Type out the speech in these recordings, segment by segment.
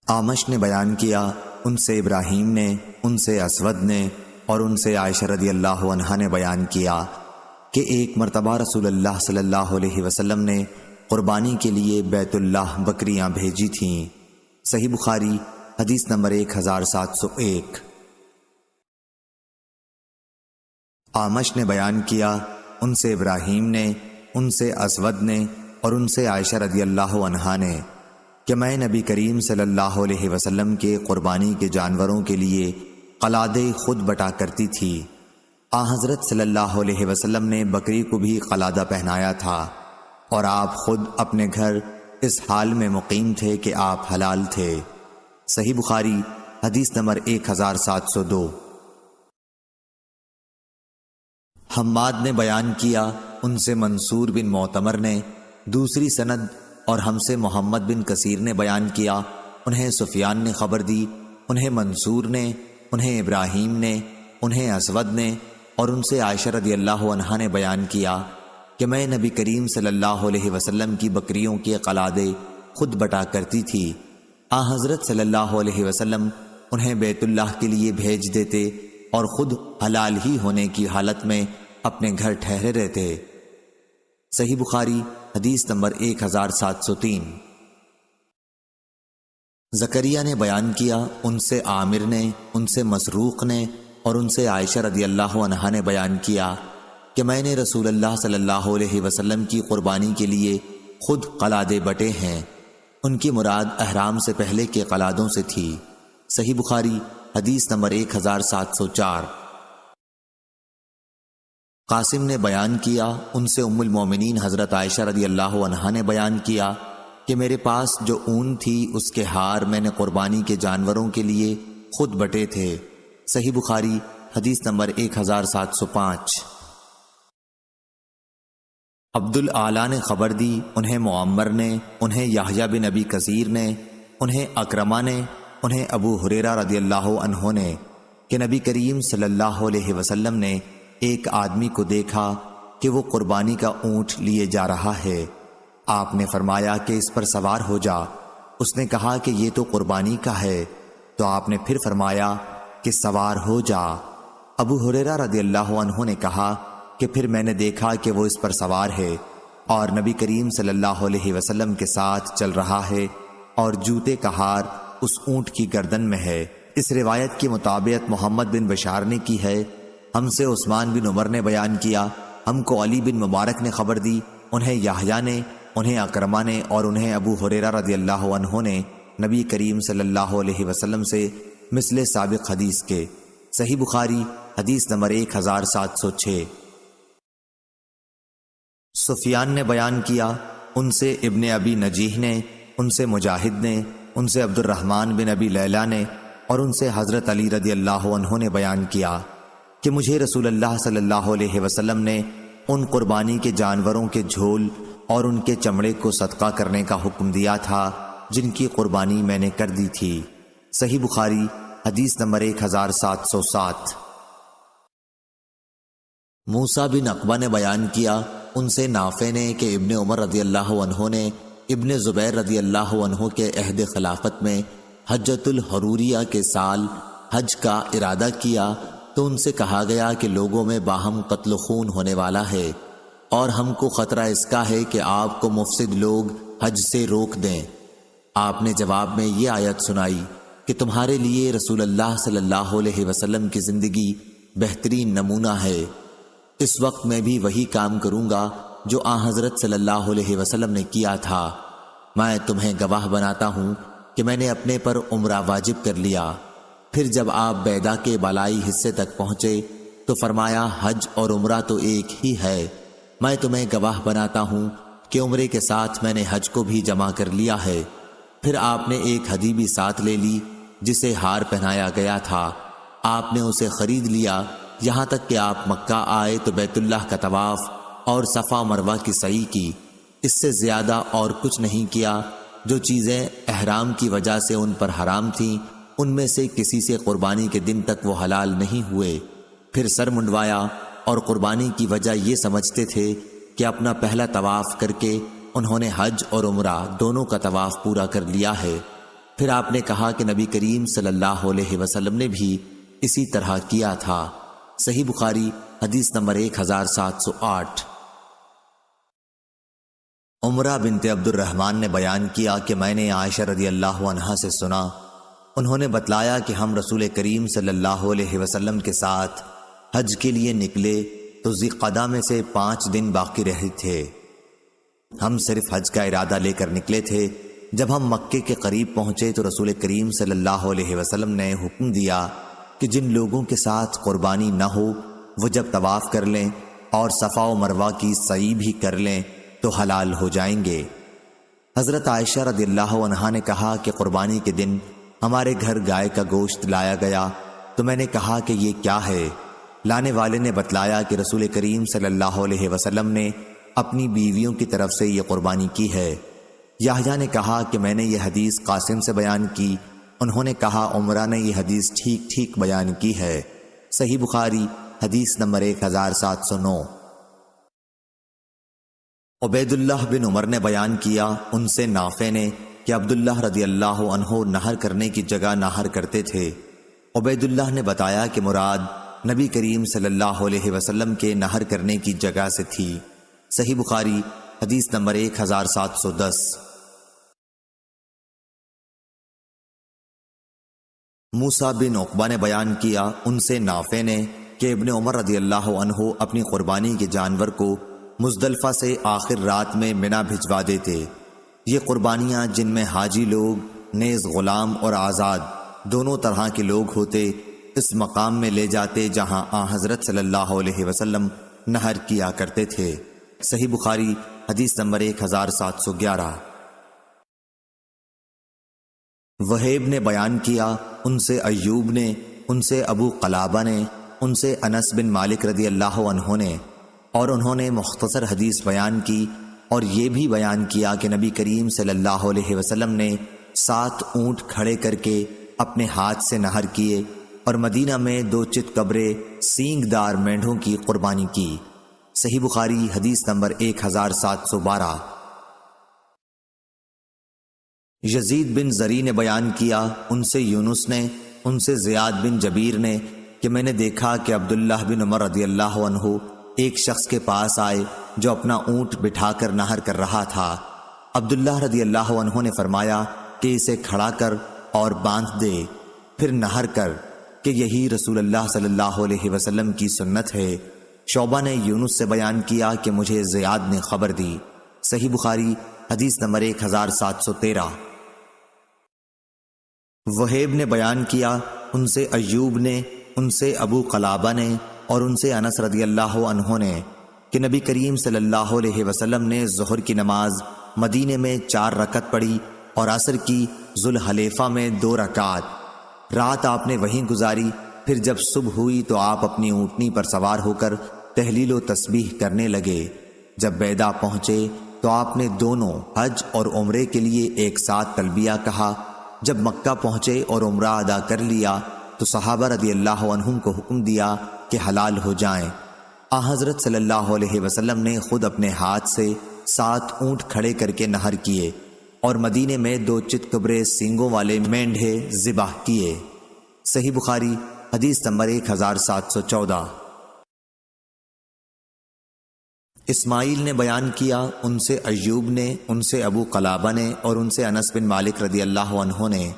آمش نے بیان کیا، ان سے ابراہیم نے، ان سے اسود نے اور ان سے عائشہ رضی اللہ عنہا نے بیان کیا کہ ایک مرتبہ رسول اللہ صلی اللہ علیہ وسلم نے قربانی کے لیے بیت اللہ بکریاں بھیجی تھیں۔ صحیح بخاری حدیث نمبر 1701۔ آمش نے بیان کیا، ان سے ابراہیم نے، ان سے اسود نے اور ان سے عائشہ رضی اللہ عنہا نے کہ میں نبی کریم صلی اللہ علیہ وسلم کے قربانی کے جانوروں کے لیے قلادے خود بٹا کرتی تھی۔ حضرت صلی اللہ علیہ وسلم نے بکری کو بھی قلادہ پہنایا تھا اور آپ خود اپنے گھر اس حال میں مقیم تھے کہ آپ حلال تھے۔ صحیح بخاری حدیث نمبر 1702۔ حماد نے بیان کیا، ان سے منصور بن معتمر نے دوسری سند اور ہم سے محمد بن کثیر نے بیان کیا، انہیں سفیان نے خبر دی، انہیں منصور نے، انہیں ابراہیم نے، انہیں اسود نے اور ان سے عائشہ رضی اللہ عنہا نے بیان کیا کہ میں نبی کریم صلی اللہ علیہ وسلم کی بکریوں کے قلادے خود بٹا کرتی تھی۔ حضرت صلی اللہ علیہ وسلم انہیں بیت اللہ کے لیے بھیج دیتے اور خود حلال ہی ہونے کی حالت میں اپنے گھر ٹھہرے رہتے۔ صحیح بخاری حدیث نمبر 1703۔ زکریا نے بیان کیا، ان سے عامر نے، ان سے مسروق نے اور ان سے عائشہ رضی اللہ عنہا نے بیان کیا کہ میں نے رسول اللہ صلی اللہ علیہ وسلم کی قربانی کے لیے خود قلادے بٹے ہیں۔ ان کی مراد احرام سے پہلے کے قلادوں سے تھی۔ صحیح بخاری حدیث نمبر 1704۔ قاسم نے بیان کیا، ان سے ام المومنین حضرت عائشہ رضی اللہ عنہا نے بیان کیا کہ میرے پاس جو اون تھی اس کے ہار میں نے قربانی کے جانوروں کے لیے خود بٹے تھے۔ صحیح بخاری حدیث نمبر 1705۔ عبد الاعلیٰ نے خبر دی، انہیں معمر نے، انہیں یحییٰ بن ابی کثیر نے، انہیں اکرمہ نے، انہیں ابو ہریرہ رضی اللہ عنہ نے کہ نبی کریم صلی اللہ علیہ وسلم نے ایک آدمی کو دیکھا کہ وہ قربانی کا اونٹ لیے جا رہا ہے۔ آپ نے فرمایا کہ اس پر سوار ہو جا۔ اس نے کہا کہ یہ تو قربانی کا ہے، تو آپ نے پھر فرمایا کہ سوار ہو جا۔ ابو ہریرہ رضی اللہ عنہ نے کہا کہ پھر میں نے دیکھا کہ وہ اس پر سوار ہے اور نبی کریم صلی اللہ علیہ وسلم کے ساتھ چل رہا ہے اور جوتے کا ہار اس اونٹ کی گردن میں ہے۔ اس روایت کی مطابقت محمد بن بشار نے کی ہے۔ ہم سے عثمان بن عمر نے بیان کیا، ہم کو علی بن مبارک نے خبر دی، انہیں یحییٰ نے، انہیں اکرمہ نے اور انہیں ابو ہریرہ رضی اللہ عنہ نے نبی کریم صلی اللہ علیہ وسلم سے مثل سابق حدیث کے۔ صحیح بخاری حدیث نمبر 1706۔ سفیان نے بیان کیا، ان سے ابن ابی نجیح نے، ان سے مجاہد نے، ان سے عبد الرحمن بن ابی لیلہ نے اور ان سے حضرت علی رضی اللہ عنہ نے بیان کیا کہ مجھے رسول اللہ صلی اللہ علیہ وسلم نے ان قربانی کے جانوروں کے جھول اور ان کے چمڑے کو صدقہ کرنے کا حکم دیا تھا جن کی قربانی میں نے کر دی تھی۔ صحیح بخاری حدیث نمبر 1707۔ موسیٰ بن عقبہ نے بیان کیا، ان سے نافع نے کہ ابن عمر رضی اللہ عنہ نے ابن زبیر رضی اللہ عنہ کے عہد خلافت میں حجۃ الحروریہ کے سال حج کا ارادہ کیا تو ان سے کہا گیا کہ لوگوں میں باہم قتل و خون ہونے والا ہے اور ہم کو خطرہ اس کا ہے کہ آپ کو مفسد لوگ حج سے روک دیں۔ آپ نے جواب میں یہ آیت سنائی کہ تمہارے لیے رسول اللہ صلی اللہ علیہ وسلم کی زندگی بہترین نمونہ ہے۔ اس وقت میں بھی وہی کام کروں گا جو حضرت صلی اللہ علیہ وسلم نے کیا تھا۔ میں تمہیں گواہ بناتا ہوں کہ میں نے اپنے پر عمرہ واجب کر لیا۔ پھر جب آپ بیدا کے بالائی حصے تک پہنچے تو فرمایا حج اور عمرہ تو ایک ہی ہے۔ میں تمہیں گواہ بناتا ہوں کہ عمرے کے ساتھ میں نے حج کو بھی جمع کر لیا ہے۔ پھر آپ نے ایک ہدی بھی ساتھ لے لی جسے ہار پہنایا گیا تھا۔ آپ نے اسے خرید لیا یہاں تک کہ آپ مکہ آئے تو بیت اللہ کا طواف اور صفا مروہ کی سعی کی۔ اس سے زیادہ اور کچھ نہیں کیا۔ جو چیزیں احرام کی وجہ سے ان پر حرام تھیں ان میں سے کسی سے قربانی کے دن تک وہ حلال نہیں ہوئے۔ پھر سر منڈوایا اور قربانی کی وجہ یہ سمجھتے تھے کہ اپنا پہلا طواف کر کے انہوں نے حج اور عمرہ دونوں کا طواف پورا کر لیا ہے۔ پھر آپ نے کہا کہ نبی کریم صلی اللہ علیہ وسلم نے بھی اسی طرح کیا تھا۔ صحیح بخاری حدیث نمبر 1708۔ عمرہ بنت عبد الرحمن نے بیان کیا کہ میں نے عائشہ رضی اللہ عنہا سے سنا، انہوں نے بتلایا کہ ہم رسول کریم صلی اللہ علیہ وسلم کے ساتھ حج کے لیے نکلے تو ذی-قعدہ میں سے 5 دن باقی رہے تھے۔ ہم صرف حج کا ارادہ لے کر نکلے تھے۔ جب ہم مکے کے قریب پہنچے تو رسول کریم صلی اللہ علیہ وسلم نے حکم دیا کہ جن لوگوں کے ساتھ قربانی نہ ہو وہ جب طواف کر لیں اور صفا و مروہ کی سعی بھی کر لیں تو حلال ہو جائیں گے۔ حضرت عائشہ رضی اللہ عنہا نے کہا کہ قربانی کے دن ہمارے گھر گائے کا گوشت لایا گیا تو میں نے کہا کہ یہ کیا ہے؟ لانے والے نے بتلایا کہ رسول کریم صلی اللہ علیہ وسلم نے اپنی بیویوں کی طرف سے یہ قربانی کی ہے۔ یحییٰ نے کہا کہ میں نے یہ حدیث قاسم سے بیان کی، انہوں نے کہا عمرہ نے یہ حدیث ٹھیک ٹھیک بیان کی ہے۔ صحیح بخاری حدیث نمبر 1709۔ عبید اللہ بن عمر نے بیان کیا، ان سے نافع نے کہ عبداللہ رضی اللہ عنہ نہر کرنے کی جگہ نہر کرتے تھے۔ عبید اللہ نے بتایا کہ مراد نبی کریم صلی اللہ علیہ وسلم کے نہر کرنے کی جگہ سے تھی۔ صحیح بخاری حدیث نمبر 1710۔ موسیٰ بن عقبہ نے بیان کیا، ان سے نافع نے کہ ابن عمر رضی اللہ عنہ اپنی قربانی کے جانور کو مزدلفہ سے آخر رات میں منی بھجوا دیتے۔ یہ قربانیاں جن میں حاجی لوگ نیز غلام اور آزاد دونوں طرح کے لوگ ہوتے اس مقام میں لے جاتے جہاں حضرت صلی اللہ علیہ وسلم نہر کیا کرتے تھے۔ صحیح بخاری حدیث نمبر 1711۔ وہیب نے بیان کیا، ان سے ایوب نے، ان سے ابو قلابہ نے، ان سے انس بن مالک رضی اللہ عنہ نے، اور انہوں نے مختصر حدیث بیان کی اور یہ بھی بیان کیا کہ نبی کریم صلی اللہ علیہ وسلم نے 7 اونٹ کھڑے کر کے اپنے ہاتھ سے نہر کیے اور مدینہ میں 2 چت قبرے سینگ دار مینڈھوں کی قربانی کی۔ صحیح بخاری حدیث نمبر 1712۔ یزید بن زری نے بیان کیا، ان سے یونس نے، ان سے زیاد بن جبیر نے کہ میں نے دیکھا کہ عبداللہ بن عمر رضی اللہ عنہ ایک شخص کے پاس آئے جو اپنا اونٹ بٹھا کر نہر کر رہا تھا۔ عبداللہ رضی اللہ عنہ نے فرمایا کہ اسے کھڑا کر اور باندھ دے، پھر نہر کر، کہ یہی رسول اللہ صلی اللہ علیہ وسلم کی سنت ہے۔ شعبہ نے یونس سے بیان کیا کہ مجھے زیاد نے خبر دی۔ صحیح بخاری حدیث نمبر 1713۔ وہیب نے بیان کیا، ان سے ایوب نے، ان سے ابو قلابہ نے اور ان سے انس رضی اللہ عنہ نے کہ نبی کریم صلی اللہ علیہ وسلم نے ظہر کی نماز مدینے میں 4 رکعت پڑھی اور عصر کی ذوالحلیفہ میں 2 رکعت۔ رات آپ نے وہیں گزاری، پھر جب صبح ہوئی تو آپ اپنی اونٹنی پر سوار ہو کر تہلیل و تسبیح کرنے لگے۔ جب بیدا پہنچے تو آپ نے دونوں حج اور عمرے کے لیے ایک ساتھ تلبیہ کہا۔ جب مکہ پہنچے اور عمرہ ادا کر لیا تو صحابہ رضی اللہ عنہم کو حکم دیا کہ حلال ہو جائیں۔ حضرت صلی اللہ علیہ وسلم نے خود اپنے ہاتھ سے 7 اونٹ کھڑے کر کے نہر کیے اور مدینے میں 2 چت قبرے سینگوں والے مینڈھے ذبح کیے۔ صحیح بخاری حدیث نمبر 1714۔ اسماعیل نے بیان کیا، ان سے ایوب نے، ان سے ابو قلابہ نے اور ان سے انس بن مالک رضی اللہ عنہ نے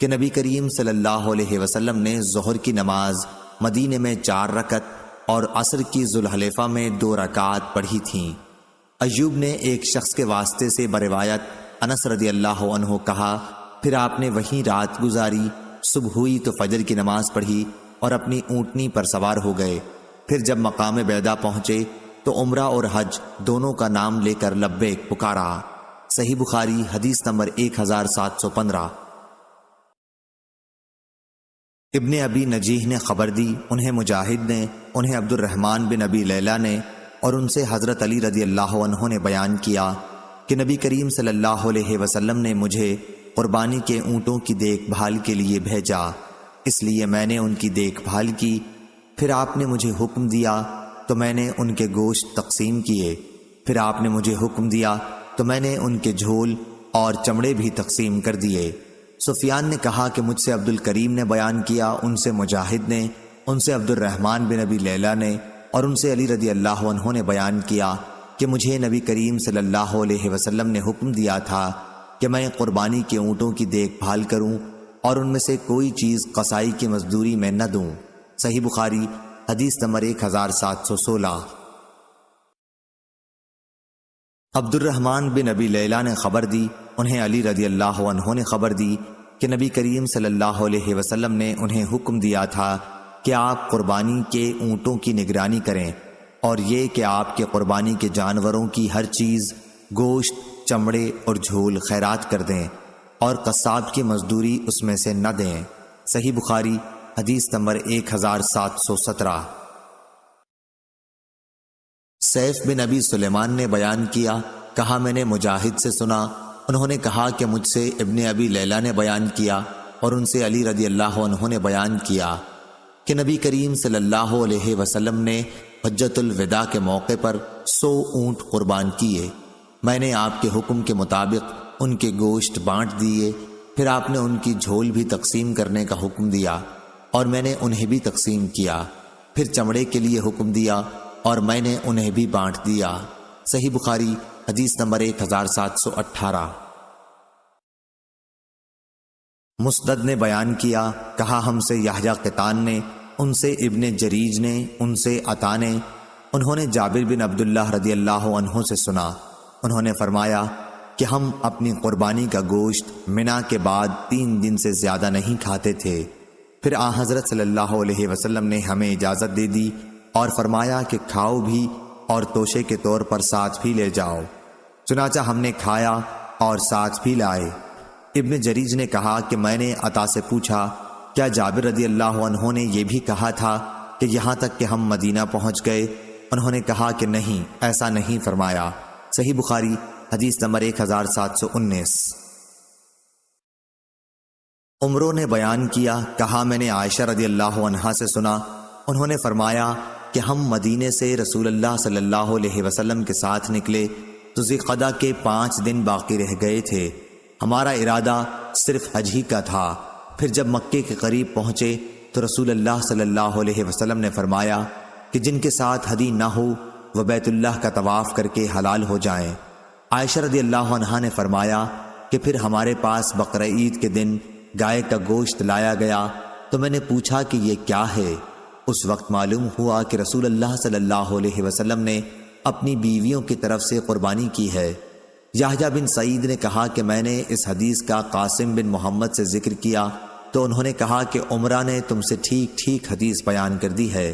کہ نبی کریم صلی اللہ علیہ وسلم نے ظہر کی نماز مدینے میں 4 رکعت اور عصر کی ذوالحلیفہ میں 2 رکعات پڑھی تھیں۔ ایوب نے ایک شخص کے واسطے سے بروایت انس رضی اللہ عنہ کہا، پھر آپ نے وہیں رات گزاری، صبح ہوئی تو فجر کی نماز پڑھی اور اپنی اونٹنی پر سوار ہو گئے۔ پھر جب مقام بیدا پہنچے تو عمرہ اور حج دونوں کا نام لے کر لبیک پکارا۔ صحیح بخاری حدیث نمبر 1715۔ ابن ابی نجیح نے خبر دی، انہیں مجاہد نے، انہیں عبد الرحمن بن ابی لیلہ نے اور ان سے حضرت علی رضی اللہ عنہ نے بیان کیا کہ نبی کریم صلی اللہ علیہ وسلم نے مجھے قربانی کے اونٹوں کی دیکھ بھال کے لیے بھیجا، اس لیے میں نے ان کی دیکھ بھال کی۔ پھر آپ نے مجھے حکم دیا تو میں نے ان کے گوشت تقسیم کیے، پھر آپ نے مجھے حکم دیا تو میں نے ان کے جھول اور چمڑے بھی تقسیم کر دیے۔ سفیان نے کہا کہ مجھ سے عبد الکریم نے بیان کیا، ان سے مجاہد نے، ان سے عبد الرحمن بن ابی لیلہ نے، اور ان سے علی رضی اللہ عنہ نے بیان کیا کہ مجھے نبی کریم صلی اللہ علیہ وسلم نے حکم دیا تھا کہ میں قربانی کے اونٹوں کی دیکھ بھال کروں اور ان میں سے کوئی چیز قصائی کی مزدوری میں نہ دوں۔ صحیح بخاری حدیث نمبر 1716۔ عبد الرحمن بن ابی لیلہ نے خبر دی، انہیں علی رضی اللہ عنہ نے خبر دی کہ نبی کریم صلی اللہ علیہ وسلم نے انہیں حکم دیا تھا کہ آپ قربانی کے اونٹوں کی نگرانی کریں، اور یہ کہ آپ کے قربانی کے جانوروں کی ہر چیز، گوشت، چمڑے اور جھول خیرات کر دیں، اور قصاب کی مزدوری اس میں سے نہ دیں۔ صحیح بخاری حدیث نمبر 1717۔ سیف بن ابی سلیمان نے بیان کیا، کہا میں نے مجاہد سے سنا، انہوں نے کہا کہ مجھ سے ابن ابی لیلہ نے بیان کیا، اور ان سے علی رضی اللہ عنہ نے بیان کیا کہ نبی کریم صلی اللہ علیہ وسلم نے حجۃ الوداع کے موقع پر 100 اونٹ قربان کیے۔ میں نے آپ کے حکم کے مطابق ان کے گوشت بانٹ دیے، پھر آپ نے ان کی جھول بھی تقسیم کرنے کا حکم دیا، اور میں نے انہیں بھی تقسیم کیا، پھر چمڑے کے لیے حکم دیا، اور میں نے انہیں بھی بانٹ دیا۔ صحیح بخاری حدیث نمبر 1718۔ مسدد نے بیان کیا، کہا ہم سے یحییٰ قطان نے، ان سے ابن جریج نے، ان سے عطا نے، انہوں نے جابر بن عبداللہ رضی اللہ عنہ سے سنا، انہوں نے فرمایا کہ ہم اپنی قربانی کا گوشت منا کے بعد 3 دن سے زیادہ نہیں کھاتے تھے، پھر آن حضرت صلی اللہ علیہ وسلم نے ہمیں اجازت دے دی اور فرمایا کہ کھاؤ بھی اور توشے کے طور پر ساتھ بھی لے جاؤ، چنانچہ ہم نے کھایا اور ساتھ بھی لائے۔ ابن جریج نے کہا کہ میں نے عطا سے پوچھا، کیا جابر رضی اللہ عنہ نے یہ بھی کہا تھا کہ یہاں تک کہ ہم مدینہ پہنچ گئے؟ انہوں نے کہا کہ نہیں، ایسا نہیں فرمایا۔ صحیح بخاری حدیث نمبر 1719۔ عمرو نے بیان کیا، کہا میں نے عائشہ رضی اللہ عنہا سے سنا، انہوں نے فرمایا کہ ہم مدینے سے رسول اللہ صلی اللہ علیہ وسلم کے ساتھ نکلے تو ذوالقعدہ کے 5 دن باقی رہ گئے تھے، ہمارا ارادہ صرف حج ہی کا تھا۔ پھر جب مکے کے قریب پہنچے تو رسول اللہ صلی اللہ علیہ وسلم نے فرمایا کہ جن کے ساتھ ہدی نہ ہو وہ بیت اللہ کا طواف کر کے حلال ہو جائیں۔ عائشہ رضی اللہ عنہا نے فرمایا کہ پھر ہمارے پاس بقرہ عید کے دن گائے کا گوشت لایا گیا تو میں نے پوچھا کہ یہ کیا ہے؟ اس وقت معلوم ہوا کہ رسول اللہ صلی اللہ علیہ وسلم نے اپنی بیویوں کی طرف سے قربانی کی ہے۔ یحییٰ بن سعید نے کہا کہ میں نے اس حدیث کا قاسم بن محمد سے ذکر کیا تو انہوں نے کہا کہ عمرہ نے تم سے ٹھیک ٹھیک حدیث بیان کر دی ہے۔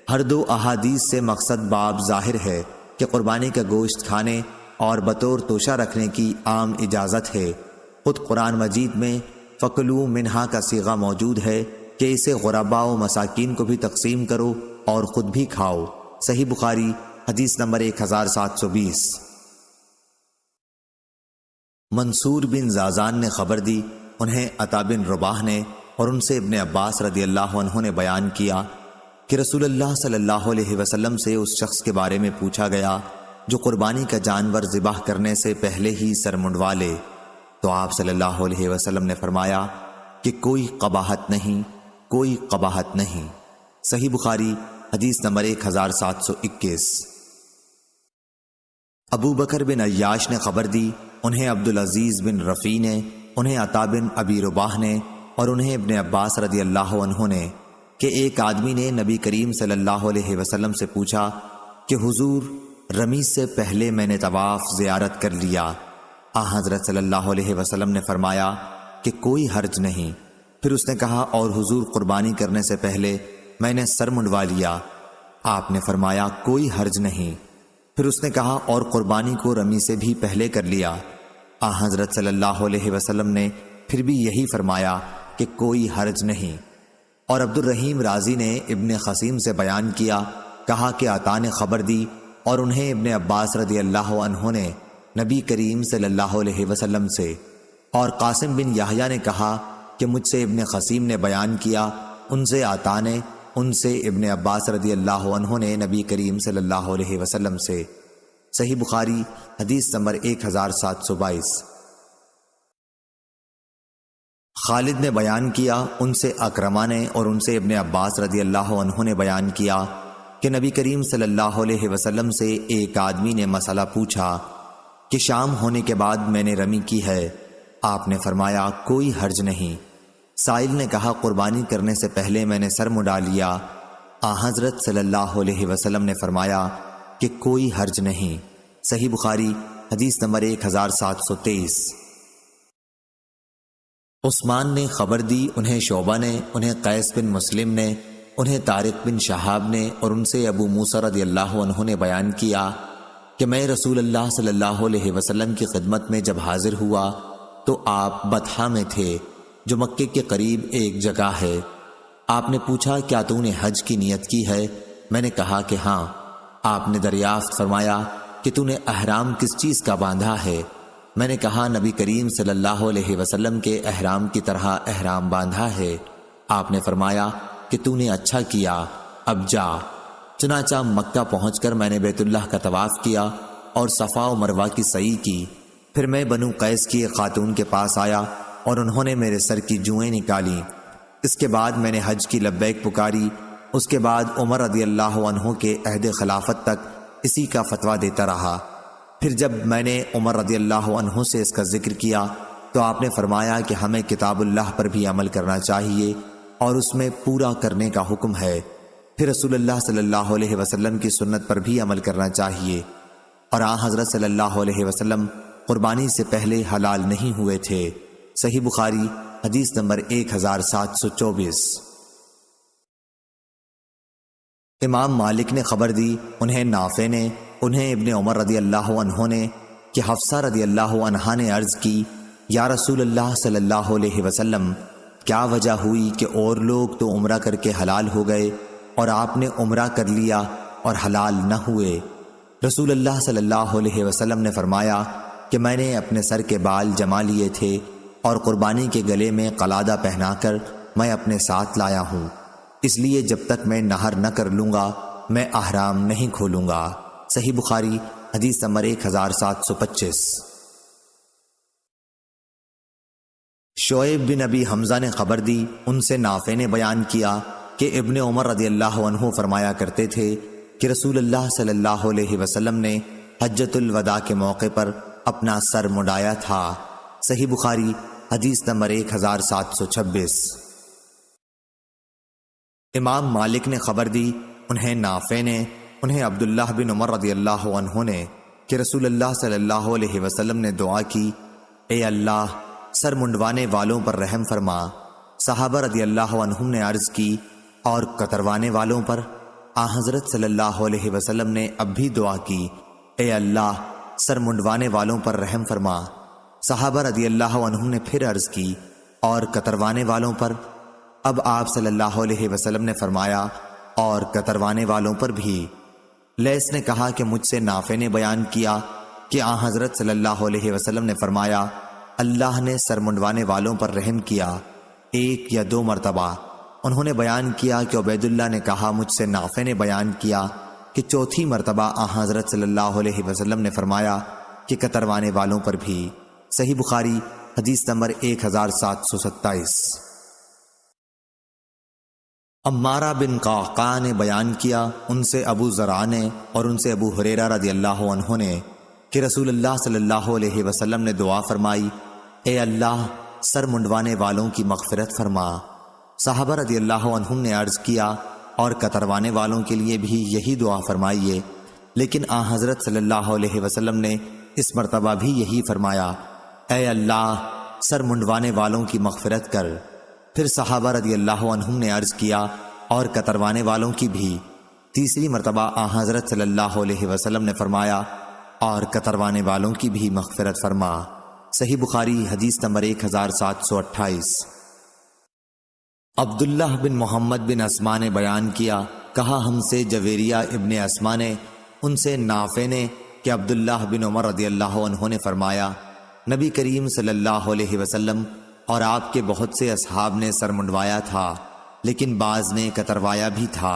ہر 2 احادیث سے مقصد باب ظاہر ہے کہ قربانی کا گوشت کھانے اور بطور توشہ رکھنے کی عام اجازت ہے۔ خود قرآن مجید میں فَكُلُوا مِنْهَا کا صیغہ موجود ہے کہ اسے غرباء و مساکین کو بھی تقسیم کرو اور خود بھی کھاؤ۔ صحیح بخاری حدیث نمبر 1720۔ منصور بن زازان نے خبر دی، انہیں عطا بن رباح نے اور ان سے ابن عباس رضی اللہ عنہ نے بیان کیا کہ رسول اللہ صلی اللہ علیہ وسلم سے اس شخص کے بارے میں پوچھا گیا جو قربانی کا جانور ذبح کرنے سے پہلے ہی سر منڈوا لے، تو آپ صلی اللہ علیہ وسلم نے فرمایا کہ کوئی قباحت نہیں، کوئی قباحت نہیں۔ صحیح بخاری حدیث نمبر 1721۔ ابو بکر بن عیاش نے خبر دی، انہیں عبدالعزیز بن رفیع نے، انہیں عطا بن ابی رباح نے اور انہیں ابن عباس رضی اللہ عنہ نے کہ ایک آدمی نے نبی کریم صلی اللہ علیہ وسلم سے پوچھا کہ حضور، رمی سے پہلے میں نے طواف زیارت کر لیا۔ حضرت صلی اللہ علیہ وسلم نے فرمایا کہ کوئی حرج نہیں۔ پھر اس نے کہا اور حضور، قربانی کرنے سے پہلے میں نے سر منڈوا لیا۔ آپ نے فرمایا کوئی حرج نہیں۔ پھر اس نے کہا اور قربانی کو رمی سے بھی پہلے کر لیا۔ حضرت صلی اللہ علیہ وسلم نے پھر بھی یہی فرمایا کہ کوئی حرج نہیں۔ اور عبد الرحیم رازی نے ابن خسیم سے بیان کیا، کہا کہ عطا نے خبر دی اور انہیں ابن عباس رضی اللہ عنہ نے نبی کریم صلی اللہ علیہ وسلم سے، اور قاسم بن یحییٰ نے کہا کہ مجھ سے ابن خسیم نے بیان کیا، ان سے عطا نے، ان سے ابن عباس رضی اللہ عنہ نے نبی کریم صلی اللہ علیہ وسلم سے۔ صحیح بخاری حدیث نمبر 1722۔ خالد نے بیان کیا ان سے اکرمہ نے اور ان سے ابن عباس رضی اللہ عنہ نے بیان کیا کہ نبی کریم صلی اللہ علیہ وسلم سے ایک آدمی نے مسئلہ پوچھا کہ شام ہونے کے بعد میں نے رمی کی ہے۔ آپ نے فرمایا کوئی حرج نہیں۔ سائل نے کہا قربانی کرنے سے پہلے میں نے سر مڈا لیا۔ حضرت صلی اللہ علیہ وسلم نے فرمایا کہ کوئی حرج نہیں۔ صحیح بخاری حدیث نمبر 1723۔ عثمان نے خبر دی، انہیں شعبہ نے، انہیں قیس بن مسلم نے، انہیں طارق بن شہاب نے اور ان سے ابو موسیٰ رضی اللہ عنہ نے بیان کیا کہ میں رسول اللہ صلی اللہ علیہ وسلم کی خدمت میں جب حاضر ہوا تو آپ بطحا میں تھے جو مکے کے قریب ایک جگہ ہے۔ آپ نے پوچھا کیا تو نے حج کی نیت کی ہے؟ میں نے کہا کہ ہاں۔ آپ نے دریافت فرمایا کہ تو نے احرام کس چیز کا باندھا ہے؟ میں نے کہا نبی کریم صلی اللہ علیہ وسلم کے احرام کی طرح احرام باندھا ہے۔ آپ نے فرمایا کہ تو نے اچھا کیا، اب جا۔ چنانچہ مکہ پہنچ کر میں نے بیت اللہ کا طواف کیا اور صفا و مروہ کی سعی کی۔ پھر میں بنو قیس کی ایک خاتون کے پاس آیا اور انہوں نے میرے سر کی جوئیں نکالی۔ اس کے بعد میں نے حج کی لبیک پکاری۔ اس کے بعد عمر رضی اللہ عنہ کے عہد خلافت تک اسی کا فتویٰ دیتا رہا۔ پھر جب میں نے عمر رضی اللہ عنہ سے اس کا ذکر کیا تو آپ نے فرمایا کہ ہمیں کتاب اللہ پر بھی عمل کرنا چاہیے اور اس میں پورا کرنے کا حکم ہے۔ پھر رسول اللہ صلی اللہ علیہ وسلم کی سنت پر بھی عمل کرنا چاہیے، اور حضرت صلی اللہ علیہ وسلم قربانی سے پہلے حلال نہیں ہوئے تھے۔ صحیح بخاری حدیث نمبر 1724۔ امام مالک نے خبر دی، انہیں نافع نے، انہیں ابن عمر رضی اللہ عنہ نے کہ حفصہ رضی اللہ عنہا نے عرض کی یا رسول اللہ صلی اللہ علیہ وسلم، کیا وجہ ہوئی کہ اور لوگ تو عمرہ کر کے حلال ہو گئے اور آپ نے عمرہ کر لیا اور حلال نہ ہوئے؟ رسول اللہ صلی اللہ علیہ وسلم نے فرمایا کہ میں نے اپنے سر کے بال جما لیے تھے اور قربانی کے گلے میں قلادہ پہنا کر میں اپنے ساتھ لایا ہوں، اس لیے جب تک میں نہر نہ کر لوں گا میں احرام نہیں کھولوں گا۔ صحیح بخاری حدیث نمبر 1725۔ شعیب بن ابی حمزہ نے خبر دی، ان سے نافع نے بیان کیا کہ ابن عمر رضی اللہ عنہ فرمایا کرتے تھے کہ رسول اللہ صلی اللہ علیہ وسلم نے حجۃ الوداع کے موقع پر اپنا سر مڈایا تھا۔ صحیح بخاری حدیث نمبر 1726۔ امام مالک نے خبر دی، انہیں نافع نے، انہیں عبداللہ بن عمر رضی اللہ عنہ نے کہ رسول اللہ صلی اللہ علیہ وسلم نے دعا کی، اے اللہ سر منڈوانے والوں پر رحم فرما۔ صحابہ رضی اللہ عنہم نے عرض کی اور کتروانے والوں پر؟ حضرت صلی اللہ علیہ وسلم نے اب بھی دعا کی، اے اللہ سر منڈوانے والوں پر رحم فرما۔ صحابہ رضی اللہ عنہم نے پھر عرض کی اور کتروانے والوں پر؟ اب آپ صلی اللہ علیہ وسلم نے فرمایا اور کتروانے والوں پر بھی۔ لیث نے کہا کہ مجھ سے نافع نے بیان کیا کہ حضرت صلی اللہ علیہ وسلم نے فرمایا اللہ نے سر منڈوانے والوں پر رحم کیا 1 یا 2 مرتبہ۔ انہوں نے بیان کیا کہ عبید اللہ نے کہا مجھ سے نافع نے بیان کیا کہ 4تھی مرتبہ حضرت صلی اللہ علیہ وسلم نے فرمایا کہ کتروانے والوں پر بھی۔ صحیح بخاری حدیث نمبر 1727۔ عمارہ بن قعقاع نے بیان کیا، ان سے ابو زرع نے اور ان سے ابو ہریرہ رضی اللہ عنہ نے کہ رسول اللہ صلی اللہ علیہ وسلم نے دعا فرمائی، اے اللہ سر منڈوانے والوں کی مغفرت فرما۔ صحابہ رضی اللہ عنہم نے عرض کیا اور کتروانے والوں کے لیے بھی یہی دعا فرمائیے، لیکن حضرت صلی اللہ علیہ وسلم نے اس مرتبہ بھی یہی فرمایا، اے اللہ سر منڈوانے والوں کی مغفرت کر۔ پھر صحابہ رضی اللہ عنہم نے عرض کیا اور کتروانے والوں کی بھی۔ تیسری مرتبہ حضرت صلی اللہ علیہ وسلم نے فرمایا اور کتروانے والوں کی بھی مغفرت فرما۔ صحیح بخاری حدیث نمبر 1728۔ عبداللہ بن محمد بن اسما نے بیان کیا، کہا ہم سے جویریہ ابن اسما نے، ان سے نافع نے کہ عبداللہ بن عمر رضی اللہ عنہ نے فرمایا نبی کریم صلی اللہ علیہ وسلم اور آپ کے بہت سے اصحاب نے سر منڈوایا تھا، لیکن بعض نے کتروایا بھی تھا۔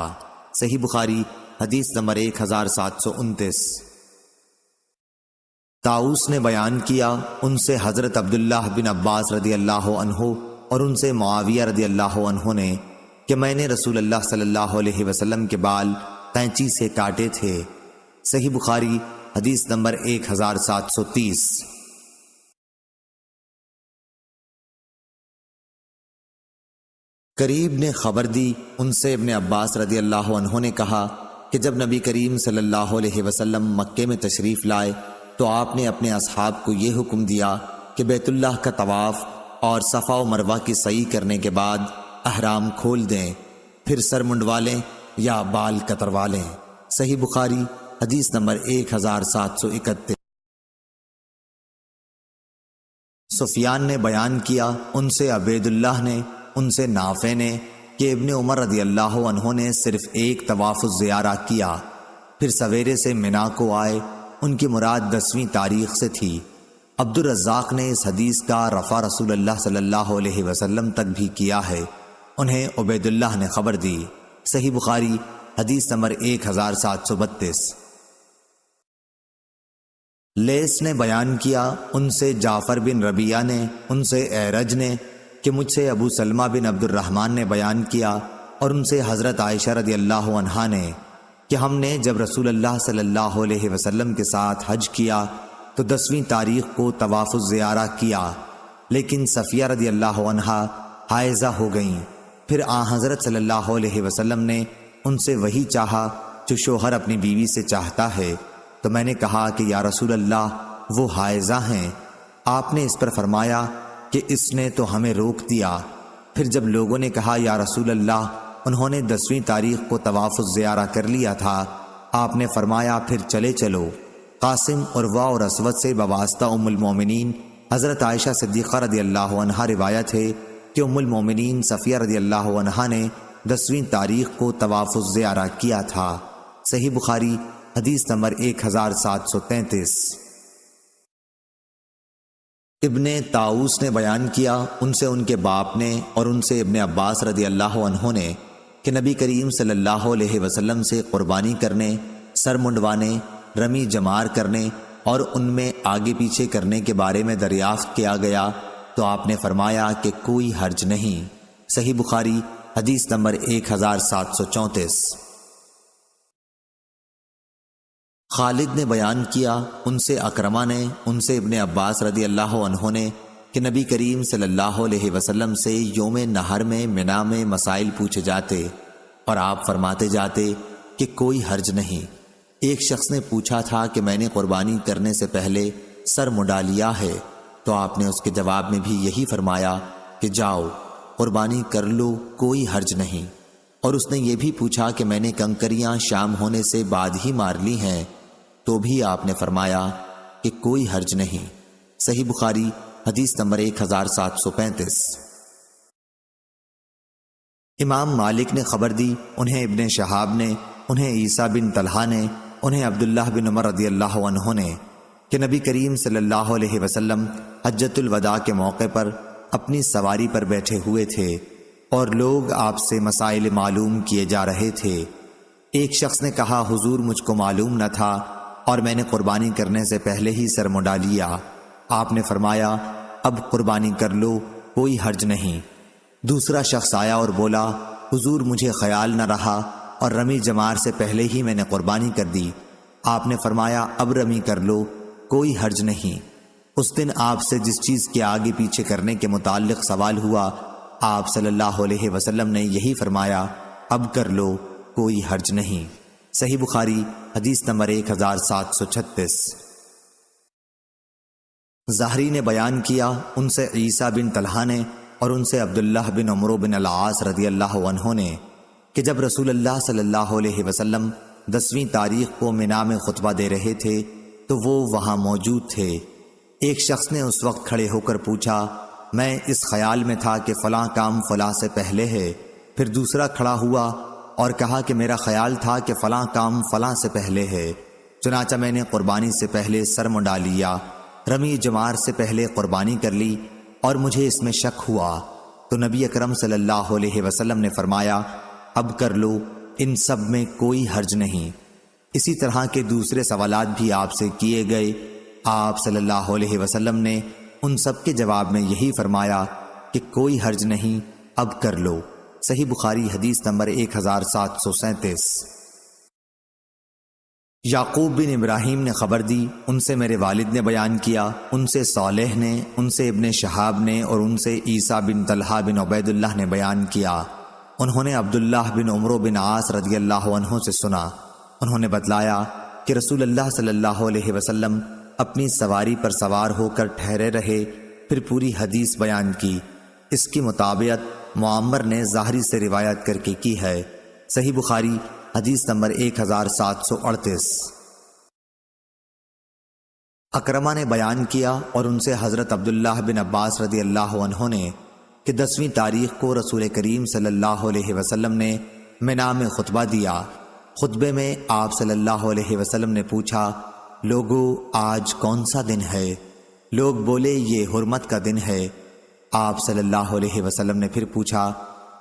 صحیح بخاری حدیث نمبر 1729۔ طاؤس نے بیان کیا، ان سے حضرت عبداللہ بن عباس رضی اللہ عنہ اور ان سے معاویہ رضی اللہ عنہ نے کہ میں نے رسول اللہ صلی اللہ علیہ وسلم کے بال قینچی سے کاٹے تھے۔ صحیح بخاری حدیث نمبر 1730۔ قریب نے خبر دی، ان سے ابن عباس رضی اللہ عنہ نے کہا کہ جب نبی کریم صلی اللہ علیہ وسلم مکے میں تشریف لائے تو آپ نے اپنے اصحاب کو یہ حکم دیا کہ بیت اللہ کا طواف اور صفا و مروہ کی سعی کرنے کے بعد احرام کھول دیں، پھر سر منڈوا لیں یا بال کتروا لیں۔ صحیح بخاری حدیث نمبر 1731۔ سفیان نے بیان کیا، ان سے عبید اللہ نے، ان سے نافع نے کہ ابن عمر رضی اللہ عنہ نے صرف ایک طواف الزیارہ کیا، پھر سویرے سے منا کو آئے۔ ان کی مراد 10ویں تاریخ سے تھی۔ عبد الرزاق نے اس حدیث کا رفع رسول اللہ صلی اللہ علیہ وسلم تک بھی کیا ہے، انہیں عبید اللہ نے خبر دی۔ صحیح بخاری حدیث نمبر 1732۔ لیث نے بیان کیا، ان سے جعفر بن ربیعہ نے، ان سے اعرج نے کہ مجھ سے ابو سلمہ بن عبد الرحمن نے بیان کیا، اور ان سے حضرت عائشہ رضی اللہ عنہا نے کہ ہم نے جب رسول اللہ صلی اللہ علیہ وسلم کے ساتھ حج کیا تو 10ویں تاریخ کو طواف الزیارہ کیا، لیکن صفیہ رضی اللہ عنہا حائضہ ہو گئیں۔ پھر حضرت صلی اللہ علیہ وسلم نے ان سے وہی چاہا جو شوہر اپنی بیوی سے چاہتا ہے، تو میں نے کہا کہ یا رسول اللہ وہ حائضہ ہیں۔ آپ نے اس پر فرمایا کہ اس نے تو ہمیں روک دیا۔ پھر جب لوگوں نے کہا یا رسول اللہ انہوں نے 10ویں تاریخ کو طواف الزیارہ کر لیا تھا، آپ نے فرمایا پھر چلے چلو۔ قاسم، عروہ اور اسود سے بواسطہ ام المومنین حضرت عائشہ صدیقہ رضی اللہ عنہا روایت ہے کہ ام المومنین صفیہ رضی اللہ عنہا نے 10ویں تاریخ کو طواف الزیارہ کیا تھا۔ صحیح بخاری حدیث نمبر 1733۔ ابن طاؤس نے بیان کیا، ان سے ان کے باپ نے اور ان سے ابن عباس رضی اللہ عنہ نے کہ نبی کریم صلی اللہ علیہ وسلم سے قربانی کرنے، سر منڈوانے، رمی جمار کرنے اور ان میں آگے پیچھے کرنے کے بارے میں دریافت کیا گیا تو آپ نے فرمایا کہ کوئی حرج نہیں۔ صحیح بخاری حدیث نمبر 1734۔ خالد نے بیان کیا، ان سے اکرمہ نے، ان سے ابن عباس رضی اللہ عنہ نے کہ نبی کریم صلی اللہ علیہ وسلم سے یوم نہر میں منا میں مسائل پوچھے جاتے اور آپ فرماتے جاتے کہ کوئی حرج نہیں۔ ایک شخص نے پوچھا تھا کہ میں نے قربانی کرنے سے پہلے سر منڈا لیا ہے، تو آپ نے اس کے جواب میں بھی یہی فرمایا کہ جاؤ قربانی کر لو، کوئی حرج نہیں۔ اور اس نے یہ بھی پوچھا کہ میں نے کنکریاں شام ہونے سے بعد ہی مار لی ہیں، تو بھی آپ نے فرمایا کہ کوئی حرج نہیں۔ صحیح بخاری حدیث نمبر 1735۔ امام مالک نے خبر دی، انہیں ابن شہاب نے، انہیں عیسیٰ بن طلحہ نے، انہیں عبداللہ بن عمر رضی اللہ عنہ نے کہ نبی کریم صلی اللہ علیہ وسلم حجۃ الوداع کے موقع پر اپنی سواری پر بیٹھے ہوئے تھے اور لوگ آپ سے مسائل معلوم کیے جا رہے تھے۔ ایک شخص نے کہا حضور مجھ کو معلوم نہ تھا اور میں نے قربانی کرنے سے پہلے ہی سر منڈا لیا۔ آپ نے فرمایا اب قربانی کر لو، کوئی حرج نہیں۔ دوسرا شخص آیا اور بولا حضور مجھے خیال نہ رہا اور رمی جمار سے پہلے ہی میں نے قربانی کر دی۔ آپ نے فرمایا اب رمی کر لو، کوئی حرج نہیں۔ اس دن آپ سے جس چیز کے آگے پیچھے کرنے کے متعلق سوال ہوا، آپ صلی اللہ علیہ وسلم نے یہی فرمایا اب کر لو، کوئی حرج نہیں۔ صحیح بخاری حدیث نمبر 1736۔ زہری نے بیان کیا، ان سے عیسیٰ بن طلحہ نے اور ان سے عبداللہ بن عمرو بن العاص رضی اللہ عنہ نے کہ جب رسول اللہ صلی اللہ علیہ وسلم 10ویں تاریخ کو منا میں خطبہ دے رہے تھے تو وہ وہاں موجود تھے۔ ایک شخص نے اس وقت کھڑے ہو کر پوچھا میں اس خیال میں تھا کہ فلاں کام فلاں سے پہلے ہے۔ پھر دوسرا کھڑا ہوا اور کہا کہ میرا خیال تھا کہ فلاں کام فلاں سے پہلے ہے، چنانچہ میں نے قربانی سے پہلے سر منڈا لیا، رمی جمار سے پہلے قربانی کر لی اور مجھے اس میں شک ہوا، تو نبی اکرم صلی اللہ علیہ وسلم نے فرمایا اب کر لو، ان سب میں کوئی حرج نہیں۔ اسی طرح کے دوسرے سوالات بھی آپ سے کیے گئے، آپ صلی اللہ علیہ وسلم نے ان سب کے جواب میں یہی فرمایا کہ کوئی حرج نہیں، اب کر لو۔ صحیح بخاری حدیث نمبر 1737۔ یعقوب بن ابراہیم نے خبر دی، ان سے میرے والد نے بیان کیا، ان سے صالح نے، ان سے ابن شہاب نے، اور ان سے عیسیٰ بن طلحہ بن عبید اللہ نے بیان کیا۔ انہوں نے عبداللہ بن عمرو بن عاص رضی اللہ عنہ سے سنا، انہوں نے بتلایا کہ رسول اللہ صلی اللہ علیہ وسلم اپنی سواری پر سوار ہو کر ٹھہرے رہے، پھر پوری حدیث بیان کی۔ اس کی مطابقت معمر نے ظاہری سے روایت کر کے کی ہے۔ صحیح بخاری حدیث نمبر 1738۔ اکرمہ نے بیان کیا اور ان سے حضرت عبداللہ بن عباس رضی اللہ عنہ نے کہ 10ویں تاریخ کو رسول کریم صلی اللہ علیہ وسلم نے منا میں خطبہ دیا۔ خطبے میں آپ صلی اللہ علیہ وسلم نے پوچھا، لوگو آج کون سا دن ہے؟ لوگ بولے یہ حرمت کا دن ہے۔ آپ صلی اللہ علیہ وسلم نے پھر پوچھا،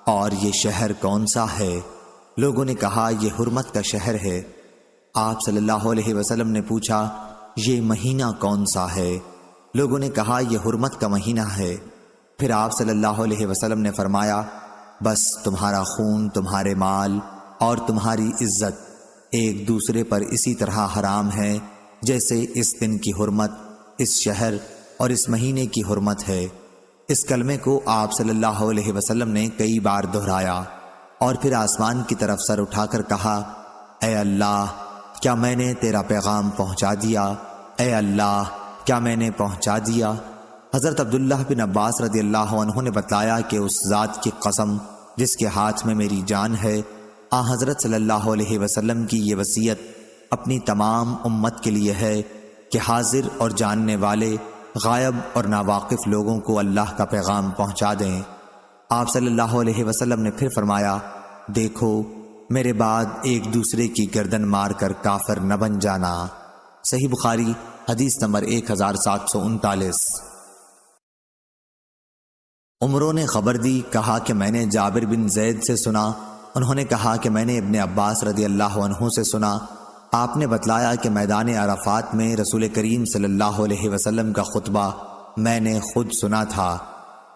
اور یہ شہر کون سا ہے؟ لوگوں نے کہا یہ حرمت کا شہر ہے۔ آپ صلی اللہ علیہ وسلم نے پوچھا، یہ مہینہ کون سا ہے؟ لوگوں نے کہا یہ حرمت کا مہینہ ہے۔ پھر آپ صلی اللہ علیہ وسلم نے فرمایا، بس تمہارا خون، تمہارے مال اور تمہاری عزت ایک دوسرے پر اسی طرح حرام ہے جیسے اس دن کی حرمت اس شہر اور اس مہینے کی حرمت ہے۔ اس کلمے کو آپ صلی اللہ علیہ وسلم نے کئی بار دہرایا اور پھر آسمان کی طرف سر اٹھا کر کہا، اے اللہ، کیا میں نے تیرا پیغام پہنچا دیا؟ اے اللہ، کیا میں نے پہنچا دیا؟ حضرت عبداللہ بن عباس رضی اللہ عنہ نے بتلایا کہ اس ذات کی قسم جس کے ہاتھ میں میری جان ہے، حضرت صلی اللہ علیہ وسلم کی یہ وصیت اپنی تمام امت کے لیے ہے کہ حاضر اور جاننے والے، غائب اور ناواقف لوگوں کو اللہ کا پیغام پہنچا دیں۔ آپ صلی اللہ علیہ وسلم نے پھر فرمایا، دیکھو میرے بعد ایک دوسرے کی گردن مار کر کافر نہ بن جانا۔ صحیح بخاری حدیث نمبر 1739۔ عمروں نے خبر دی، کہا کہ میں نے جابر بن زید سے سنا، انہوں نے کہا کہ میں نے ابن عباس رضی اللہ عنہ سے سنا، آپ نے بتلایا کہ میدان عرفات میں رسول کریم صلی اللہ علیہ وسلم کا خطبہ میں نے خود سنا تھا۔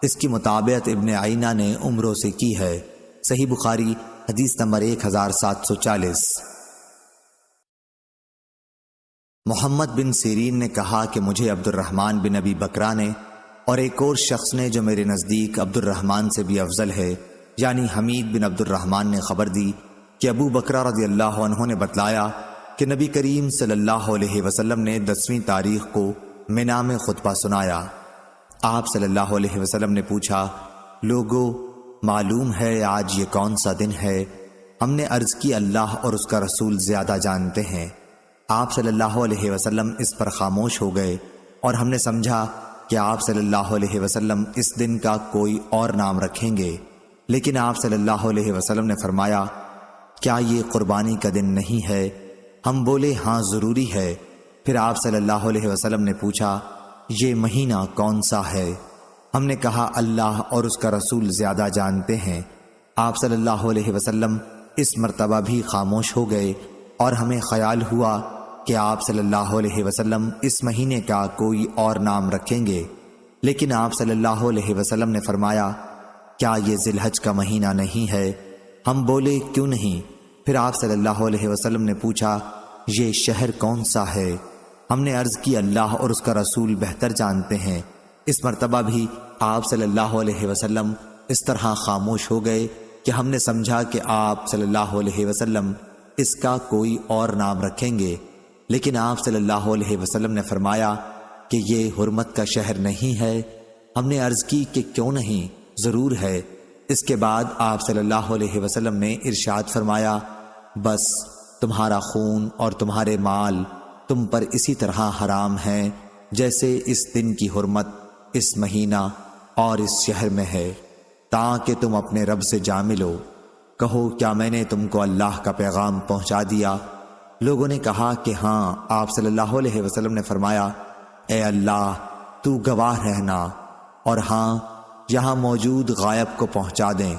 اس کی مطابقت ابن عینہ نے عمروں سے کی ہے۔ صحیح بخاری حدیث نمبر 1740۔ محمد بن سیرین نے کہا کہ مجھے عبد الرحمن بن ابی بکرہ نے اور ایک اور شخص نے جو میرے نزدیک عبد الرحمن سے بھی افضل ہے، یعنی حمید بن عبد الرحمن نے خبر دی کہ ابو بکرہ رضی اللہ عنہ نے بتلایا کہ نبی کریم صلی اللہ علیہ وسلم نے 10ویں تاریخ کو منا میں خطبہ سنایا۔ آپ صلی اللہ علیہ وسلم نے پوچھا، لوگو معلوم ہے آج یہ کون سا دن ہے؟ ہم نے عرض کی اللہ اور اس کا رسول زیادہ جانتے ہیں۔ آپ صلی اللہ علیہ وسلم اس پر خاموش ہو گئے اور ہم نے سمجھا کہ آپ صلی اللہ علیہ وسلم اس دن کا کوئی اور نام رکھیں گے، لیکن آپ صلی اللہ علیہ وسلم نے فرمایا، کیا یہ قربانی کا دن نہیں ہے؟ ہم بولے ہاں ضروری ہے۔ پھر آپ صلی اللہ علیہ وسلم نے پوچھا، یہ مہینہ کون سا ہے؟ ہم نے کہا اللہ اور اس کا رسول زیادہ جانتے ہیں۔ آپ صلی اللہ علیہ وسلم اس مرتبہ بھی خاموش ہو گئے اور ہمیں خیال ہوا کہ آپ صلی اللہ علیہ وسلم اس مہینے کا کوئی اور نام رکھیں گے، لیکن آپ صلی اللہ علیہ وسلم نے فرمایا، کیا یہ ذی الحج کا مہینہ نہیں ہے؟ ہم بولے کیوں نہیں؟ پھر آپ صلی اللہ علیہ وسلم نے پوچھا، یہ شہر کون سا ہے؟ ہم نے عرض کی اللہ اور اس کا رسول بہتر جانتے ہیں۔ اس مرتبہ بھی آپ صلی اللہ علیہ وسلم اس طرح خاموش ہو گئے کہ ہم نے سمجھا کہ آپ صلی اللہ علیہ وسلم اس کا کوئی اور نام رکھیں گے، لیکن آپ صلی اللہ علیہ وسلم نے فرمایا کہ یہ حرمت کا شہر نہیں ہے۔ ہم نے عرض کی کہ کیوں نہیں؟ ضرور ہے۔ اس کے بعد آپ صلی اللہ علیہ وسلم نے ارشاد فرمایا، بس تمہارا خون اور تمہارے مال تم پر اسی طرح حرام ہیں جیسے اس دن کی حرمت اس مہینہ اور اس شہر میں ہے، تاکہ تم اپنے رب سے جا ملو۔ کہو کیا میں نے تم کو اللہ کا پیغام پہنچا دیا؟ لوگوں نے کہا کہ ہاں۔ آپ صلی اللہ علیہ وسلم نے فرمایا، اے اللہ تو گواہ رہنا، اور ہاں یہاں موجود غائب کو پہنچا دیں،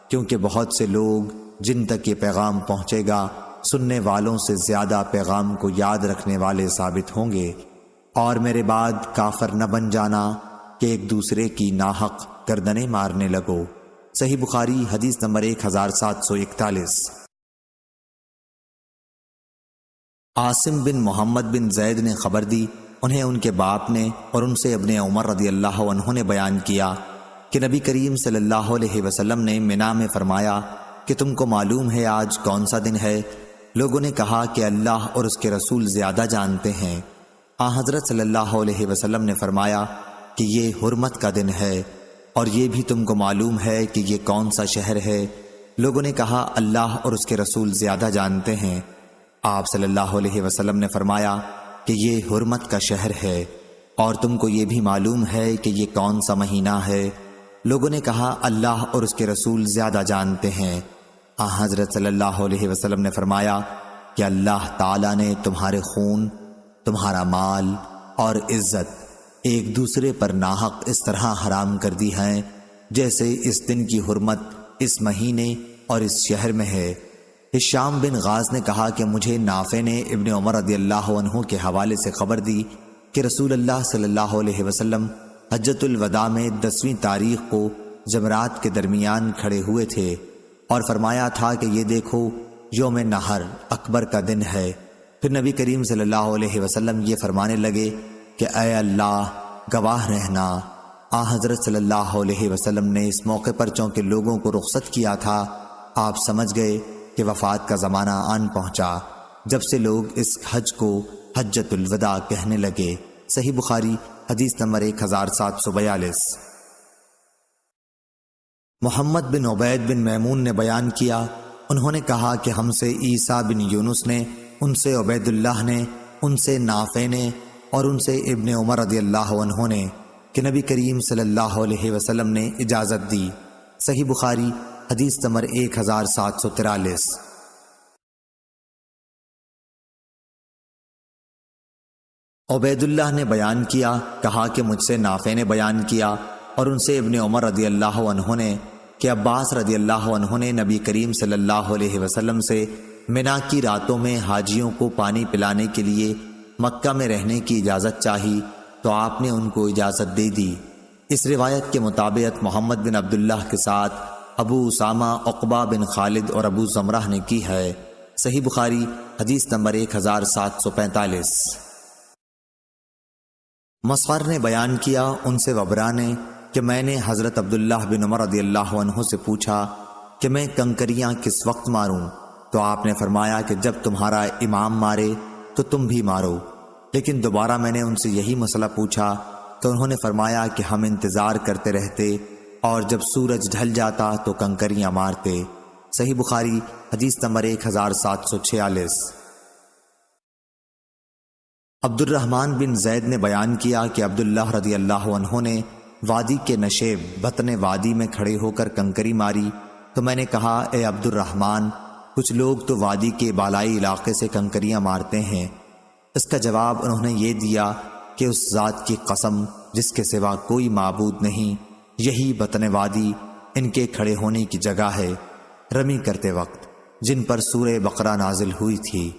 کیونکہ بہت سے لوگ جن تک یہ پیغام پہنچے گا سننے والوں سے زیادہ پیغام کو یاد رکھنے والے ثابت ہوں گے، اور میرے بعد کافر نہ بن جانا کہ ایک دوسرے کی ناحق گردنیں مارنے لگو۔ صحیح بخاری حدیث نمبر 1741۔ عاصم بن محمد بن زید نے خبر دی، انہیں ان کے باپ نے اور ان سے ابن عمر رضی اللہ عنہ نے بیان کیا کہ نبی کریم صلی اللہ علیہ وسلم نے منا میں فرمایا کہ تم کو معلوم ہے آج کون سا دن ہے؟ لوگوں نے کہا کہ اللہ اور اس کے رسول زیادہ جانتے ہیں۔ حضرت صلی اللہ علیہ وسلم نے فرمایا کہ یہ حرمت کا دن ہے، اور یہ بھی تم کو معلوم ہے کہ یہ کون سا شہر ہے؟ لوگوں نے کہا اللہ اور اس کے رسول زیادہ جانتے ہیں۔ آپ صلی اللہ علیہ وسلم نے فرمایا کہ یہ حرمت کا شہر ہے، اور تم کو یہ بھی معلوم ہے کہ یہ کون سا مہینہ ہے؟ لوگوں نے کہا اللہ اور اس کے رسول زیادہ جانتے ہیں۔ حضرت صلی اللہ علیہ وسلم نے فرمایا کہ اللہ تعالیٰ نے تمہارے خون، تمہارا مال اور عزت ایک دوسرے پر ناحق اس طرح حرام کر دی ہیں جیسے اس دن کی حرمت اس مہینے اور اس شہر میں ہے۔ ہشام بن غاز نے کہا کہ مجھے نافع نے ابن عمر رضی اللہ عنہ کے حوالے سے خبر دی کہ رسول اللہ صلی اللہ علیہ وسلم حجۃ الوداع میں 10ویں تاریخ کو جمرات کے درمیان کھڑے ہوئے تھے اور فرمایا تھا کہ یہ دیکھو یوم نحر اکبر کا دن ہے۔ پھر نبی کریم صلی اللہ علیہ وسلم یہ فرمانے لگے کہ اے اللہ گواہ رہنا۔ حضرت صلی اللہ علیہ وسلم نے اس موقع پر چونکہ لوگوں کو رخصت کیا تھا، آپ سمجھ گئے کہ وفات کا زمانہ آن پہنچا، جب سے لوگ اس حج کو حجۃ الوداع کہنے لگے۔ صحیح بخاری حدیث نمبر 1742۔ محمد بن عبید بن میمون نے بیان کیا، انہوں نے کہا کہ ہم سے عیسیٰ بن یونس نے، ان سے عبید اللہ نے، ان سے نافع نے اور ان سے ابن عمر رضی اللہ عنہ نے کہ نبی کریم صلی اللہ علیہ وسلم نے اجازت دی۔ صحیح بخاری حدیث نمبر 1743۔ عبید اللہ نے بیان کیا، کہا کہ مجھ سے نافع نے بیان کیا اور ان سے ابن عمر رضی اللہ عنہ نے کہ عباس رضی اللہ عنہ نے نبی کریم صلی اللہ علیہ وسلم سے منا کی راتوں میں حاجیوں کو پانی پلانے کے لیے مکہ میں رہنے کی اجازت چاہی تو آپ نے ان کو اجازت دے دی۔ اس روایت کے مطابق محمد بن عبداللہ کے ساتھ ابو اسامہ، عقبہ بن خالد اور ابو زمرہ نے کی ہے۔ صحیح بخاری حدیث نمبر 1745۔ مسعر نے بیان کیا، ان سے وبرا نے کہ میں نے حضرت عبداللہ بن عمر رضی اللہ عنہ سے پوچھا کہ میں کنکریاں کس وقت ماروں؟ تو آپ نے فرمایا کہ جب تمہارا امام مارے تو تم بھی مارو۔ لیکن دوبارہ میں نے ان سے یہی مسئلہ پوچھا تو انہوں نے فرمایا کہ ہم انتظار کرتے رہتے اور جب سورج ڈھل جاتا تو کنکریاں مارتے۔ صحیح بخاری حدیث نمبر 1746۔ عبد الرحمن بن زید نے بیان کیا کہ عبداللہ رضی اللہ عنہ نے وادی کے نشیب بطن وادی میں کھڑے ہو کر کنکری ماری تو میں نے کہا اے عبد الرحمن، کچھ لوگ تو وادی کے بالائی علاقے سے کنکریاں مارتے ہیں۔ اس کا جواب انہوں نے یہ دیا کہ اس ذات کی قسم جس کے سوا کوئی معبود نہیں، یہی بطن وادی ان کے کھڑے ہونے کی جگہ ہے رمی کرتے وقت جن پر سورہ بقرہ نازل ہوئی تھی۔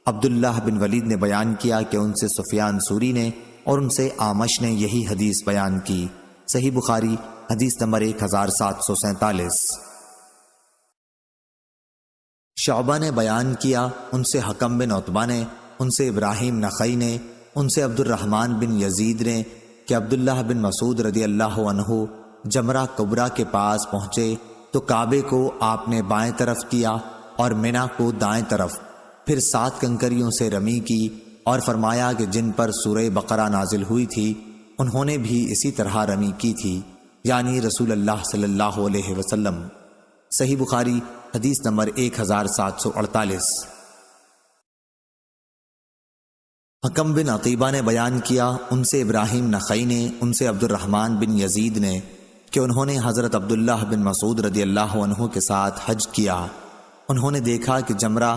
عبداللہ بن ولید نے بیان کیا کہ ان سے سفیان ثوری نے اور ان سے اعمش نے یہی حدیث بیان کی۔ صحیح بخاری حدیث نمبر 1747۔ شعبہ نے بیان کیا، ان سے حکم بن عتبہ نے، ان سے ابراہیم نخعی نے، ان سے عبد الرحمن بن یزید نے کہ عبداللہ بن مسعود رضی اللہ عنہ جمرہ کبریٰ کے پاس پہنچے تو کعبے کو آپ نے بائیں طرف کیا اور منا کو دائیں طرف، پھر 7 کنکریوں سے رمی کی اور فرمایا کہ جن پر سورہ بقرہ نازل ہوئی تھی انہوں نے بھی اسی طرح رمی کی تھی، یعنی رسول اللہ صلی اللہ علیہ وسلم۔ صحیح بخاری حدیث نمبر 1748۔ حکم بن عطیبہ نے بیان کیا، ان سے ابراہیم نخعی نے، ان سے عبد الرحمن بن یزید نے کہ انہوں نے حضرت عبداللہ بن مسعود رضی اللہ عنہ کے ساتھ حج کیا۔ انہوں نے دیکھا کہ جمرہ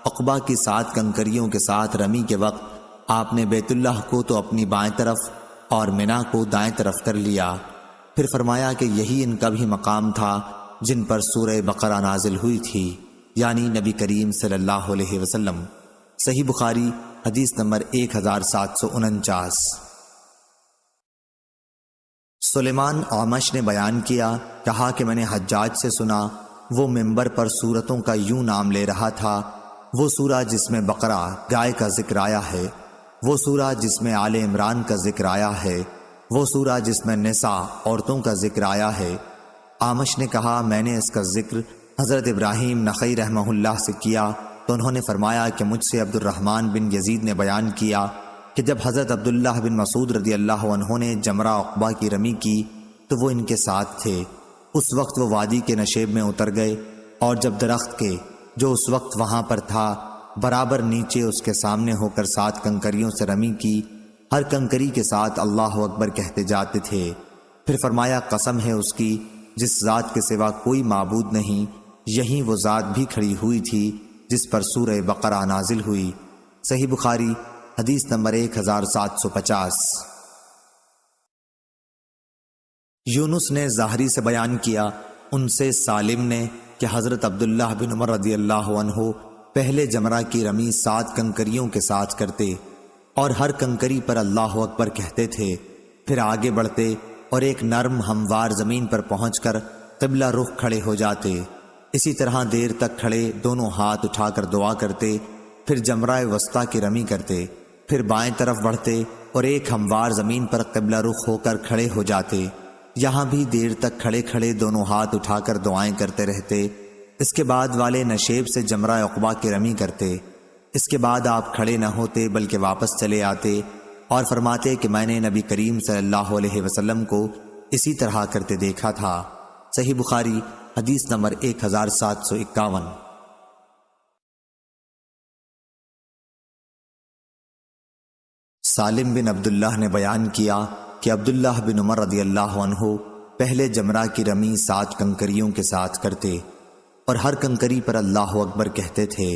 عقبہ کی 7 کنکریوں کے ساتھ رمی کے وقت آپ نے بیت اللہ کو تو اپنی بائیں طرف اور منا کو دائیں طرف کر لیا، پھر فرمایا کہ یہی ان کا بھی مقام تھا جن پر سورہ بقرہ نازل ہوئی تھی، یعنی نبی کریم صلی اللہ علیہ وسلم۔ صحیح بخاری حدیث نمبر 1749۔ سلیمان اعمش نے بیان کیا، کہا کہ میں نے حجاج سے سنا، وہ ممبر پر سورتوں کا یوں نام لے رہا تھا: وہ سورہ جس میں بقرہ گائے کا ذکر آیا ہے، وہ سورہ جس میں آل عمران کا ذکر آیا ہے، وہ سورہ جس میں نساء عورتوں کا ذکر آیا ہے۔ اعمش نے کہا، میں نے اس کا ذکر حضرت ابراہیم نخعی رحمہ اللہ سے کیا تو انہوں نے فرمایا کہ مجھ سے عبد الرحمن بن یزید نے بیان کیا کہ جب حضرت عبداللہ بن مسعود رضی اللہ عنہ نے جمرہ عقبہ کی رمی کی تو وہ ان کے ساتھ تھے۔ اس وقت وہ وادی کے نشیب میں اتر گئے، اور جب درخت کے جو اس وقت وہاں پر تھا برابر نیچے اس کے سامنے ہو کر 7 کنکریوں سے رمی کی، ہر کنکری کے ساتھ اللہ اکبر کہتے جاتے تھے۔ پھر فرمایا، قسم ہے اس کی جس ذات کے سوا کوئی معبود نہیں، یہیں وہ ذات بھی کھڑی ہوئی تھی جس پر سورہ بقرہ نازل ہوئی۔ صحیح بخاری حدیث نمبر 1750۔ یونس نے زہری سے بیان کیا، ان سے سالم نے کہ حضرت عبداللہ بن عمر رضی اللہ عنہ پہلے جمرہ کی رمی 7 کنکریوں کے ساتھ کرتے اور ہر کنکری پر اللہ اکبر کہتے تھے، پھر آگے بڑھتے اور ایک نرم ہموار زمین پر پہنچ کر قبلہ رخ کھڑے ہو جاتے۔ اسی طرح دیر تک کھڑے دونوں ہاتھ اٹھا کر دعا کرتے، پھر جمرہ وسطیٰ کی رمی کرتے، پھر بائیں طرف بڑھتے اور ایک ہموار زمین پر قبلہ رخ ہو کر کھڑے ہو جاتے۔ یہاں بھی دیر تک کھڑے کھڑے دونوں ہاتھ اٹھا کر دعائیں کرتے رہتے۔ اس کے بعد والے نشیب سے جمرہ عقبہ کی رمی کرتے۔ اس کے بعد آپ کھڑے نہ ہوتے بلکہ واپس چلے آتے اور فرماتے کہ میں نے نبی کریم صلی اللہ علیہ وسلم کو اسی طرح کرتے دیکھا تھا۔ صحیح بخاری حدیث نمبر 1751۔ سالم بن عبداللہ نے بیان کیا کہ عبداللہ بن عمر رضی اللہ عنہ پہلے جمرہ کی رمی 7 کنکریوں کے ساتھ کرتے اور ہر کنکری پر اللہ اکبر کہتے تھے۔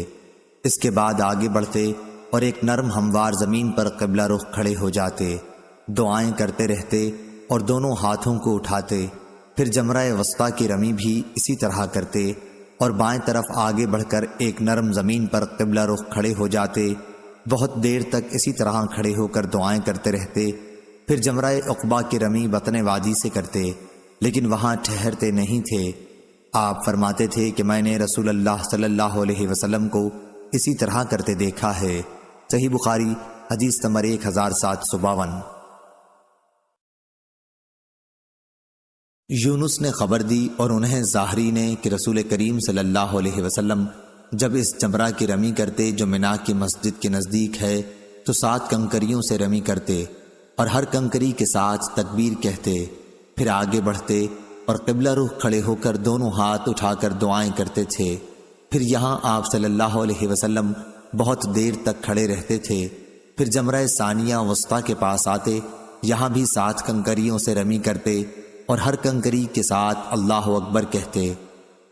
اس کے بعد آگے بڑھتے اور ایک نرم ہموار زمین پر قبلہ رخ کھڑے ہو جاتے، دعائیں کرتے رہتے اور دونوں ہاتھوں کو اٹھاتے۔ پھر جمرہ وسطیٰ کی رمی بھی اسی طرح کرتے اور بائیں طرف آگے بڑھ کر ایک نرم زمین پر قبلہ رخ کھڑے ہو جاتے۔ بہت دیر تک اسی طرح کھڑے ہو کر دعائیں کرتے رہتے۔ پھر جمرہ عقبہ کی رمی بطن وادی سے کرتے، لیکن وہاں ٹھہرتے نہیں تھے۔ آپ فرماتے تھے کہ میں نے رسول اللہ صلی اللہ علیہ وسلم کو اسی طرح کرتے دیکھا ہے۔ صحیح بخاری حدیث نمبر 1752۔ یونس نے خبر دی اور انہیں زہری نے کہ رسول کریم صلی اللہ علیہ وسلم جب اس جمرہ کی رمی کرتے جو منا کی مسجد کے نزدیک ہے تو 7 کنکریوں سے رمی کرتے اور ہر کنکری کے ساتھ تکبیر کہتے، پھر آگے بڑھتے اور قبلہ رخ کھڑے ہو کر دونوں ہاتھ اٹھا کر دعائیں کرتے تھے۔ پھر یہاں آپ صلی اللہ علیہ وسلم بہت دیر تک کھڑے رہتے تھے۔ پھر جمرہ ثانیہ وسطیٰ کے پاس آتے، یہاں بھی 7 کنکریوں سے رمی کرتے اور ہر کنکری کے ساتھ اللہ اکبر کہتے۔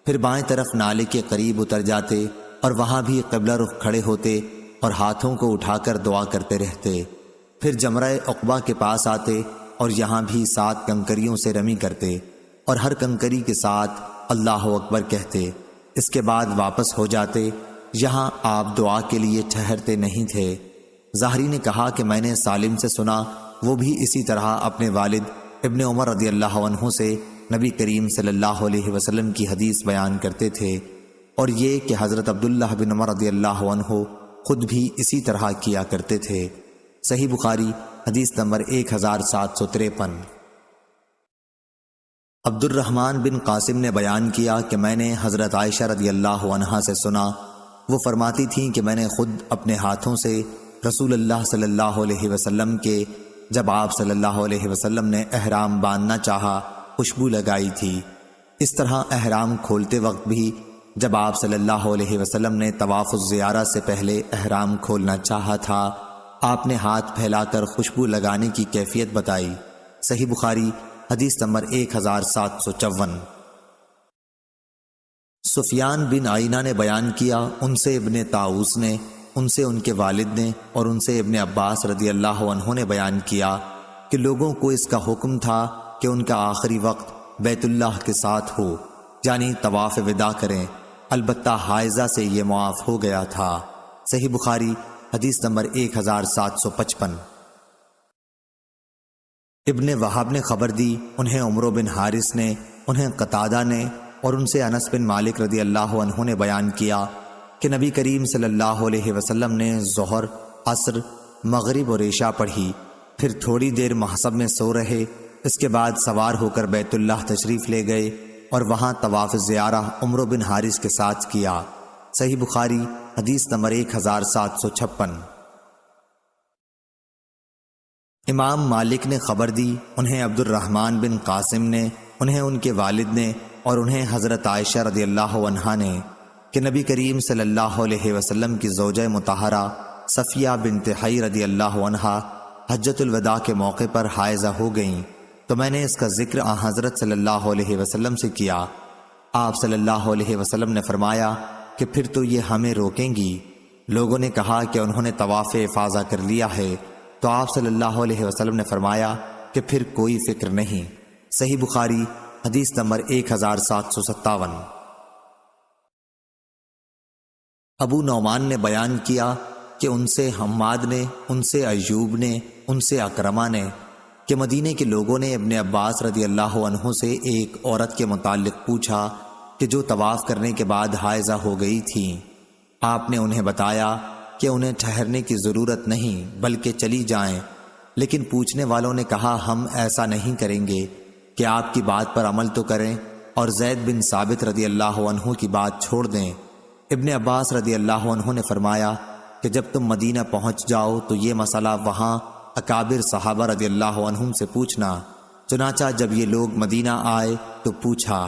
پھر بائیں طرف نالے کے قریب اتر جاتے اور وہاں بھی قبلہ رخ کھڑے ہوتے اور ہاتھوں کو اٹھا کر دعا کرتے رہتے۔ پھر جمرہ عقبہ کے پاس آتے اور یہاں بھی 7 کنکریوں سے رمی کرتے اور ہر کنکری کے ساتھ اللہ اکبر کہتے۔ اس کے بعد واپس ہو جاتے، یہاں آپ دعا کے لیے ٹھہرتے نہیں تھے۔ زہری نے کہا کہ میں نے سالم سے سنا، وہ بھی اسی طرح اپنے والد ابن عمر رضی اللہ عنہ سے نبی کریم صلی اللہ علیہ وسلم کی حدیث بیان کرتے تھے، اور یہ کہ حضرت عبداللہ بن عمر رضی اللہ عنہ خود بھی اسی طرح کیا کرتے تھے۔ صحیح بخاری حدیث نمبر 1753۔ عبد الرحمن بن قاسم نے بیان کیا کہ میں نے حضرت عائشہ رضی اللہ عنہا سے سنا، وہ فرماتی تھیں کہ میں نے خود اپنے ہاتھوں سے رسول اللہ صلی اللہ علیہ وسلم کے جب آپ صلی اللہ علیہ وسلم نے احرام باندھنا چاہا خوشبو لگائی تھی۔ اس طرح احرام کھولتے وقت بھی جب آپ صلی اللہ علیہ وسلم نے طواف الزیارہ سے پہلے احرام کھولنا چاہا تھا، آپ نے ہاتھ پھیلا کر خوشبو لگانے کی کیفیت بتائی۔ صحیح بخاری حدیث نمبر 1754۔ سفیان بن عینہ نے بیان کیا، ان سے ابن طاؤس نے، ان سے ان کے والد نے اور ان سے ابن عباس رضی اللہ عنہ نے بیان کیا کہ لوگوں کو اس کا حکم تھا کہ ان کا آخری وقت بیت اللہ کے ساتھ ہو، یعنی طواف وداع کریں، البتہ حائضہ سے یہ معاف ہو گیا تھا۔ صحیح بخاری حدیث نمبر 1755۔ ابن وہب نے خبر دی، انہیں عمرو بن حارث نے، انہیں قتادہ نے اور ان سے انس بن مالک رضی اللہ عنہ نے بیان کیا کہ نبی کریم صلی اللہ علیہ وسلم نے ظہر، عصر، مغرب اور عشاء پڑھی، پھر تھوڑی دیر محصب میں سو رہے، اس کے بعد سوار ہو کر بیت اللہ تشریف لے گئے اور وہاں طواف زیارہ عمرو بن حارث کے ساتھ کیا۔ صحیح بخاری حدیث نمبر 1756۔ امام مالک نے خبر دی، انہیں عبد الرحمن بن قاسم نے، انہیں ان کے والد نے اور انہیں حضرت عائشہ رضی اللہ عنہا نے کہ نبی کریم صلی اللہ علیہ وسلم کی زوجہ مطہرہ صفیہ بنت حی رضی اللہ عنہا حجۃ الوداع کے موقع پر حائضہ ہو گئیں، تو میں نے اس کا ذکر حضرت صلی اللہ علیہ وسلم سے کیا۔ آپ صلی اللہ علیہ وسلم نے فرمایا کہ پھر تو یہ ہمیں روکیں گی۔ لوگوں نے کہا کہ انہوں نے طواف افاضہ کر لیا ہے، تو آپ صلی اللہ علیہ وسلم نے فرمایا کہ پھر کوئی فکر نہیں۔ صحیح بخاری حدیث نمبر 1757۔ ابو نعمان نے بیان کیا کہ ان سے حماد نے، ان سے ایوب نے، ان سے اکرمہ نے کہ مدینے کے لوگوں نے ابن عباس رضی اللہ عنہ سے ایک عورت کے متعلق پوچھا کہ جو طواف کرنے کے بعد حائضہ ہو گئی تھی۔ آپ نے انہیں بتایا کہ انہیں ٹھہرنے کی ضرورت نہیں بلکہ چلی جائیں، لیکن پوچھنے والوں نے کہا ہم ایسا نہیں کریں گے کہ آپ کی بات پر عمل تو کریں اور زید بن ثابت رضی اللہ عنہ کی بات چھوڑ دیں۔ ابن عباس رضی اللہ عنہ نے فرمایا کہ جب تم مدینہ پہنچ جاؤ تو یہ مسئلہ وہاں اکابر صحابہ رضی اللہ عنہم سے پوچھنا۔ چنانچہ جب یہ لوگ مدینہ آئے تو پوچھا،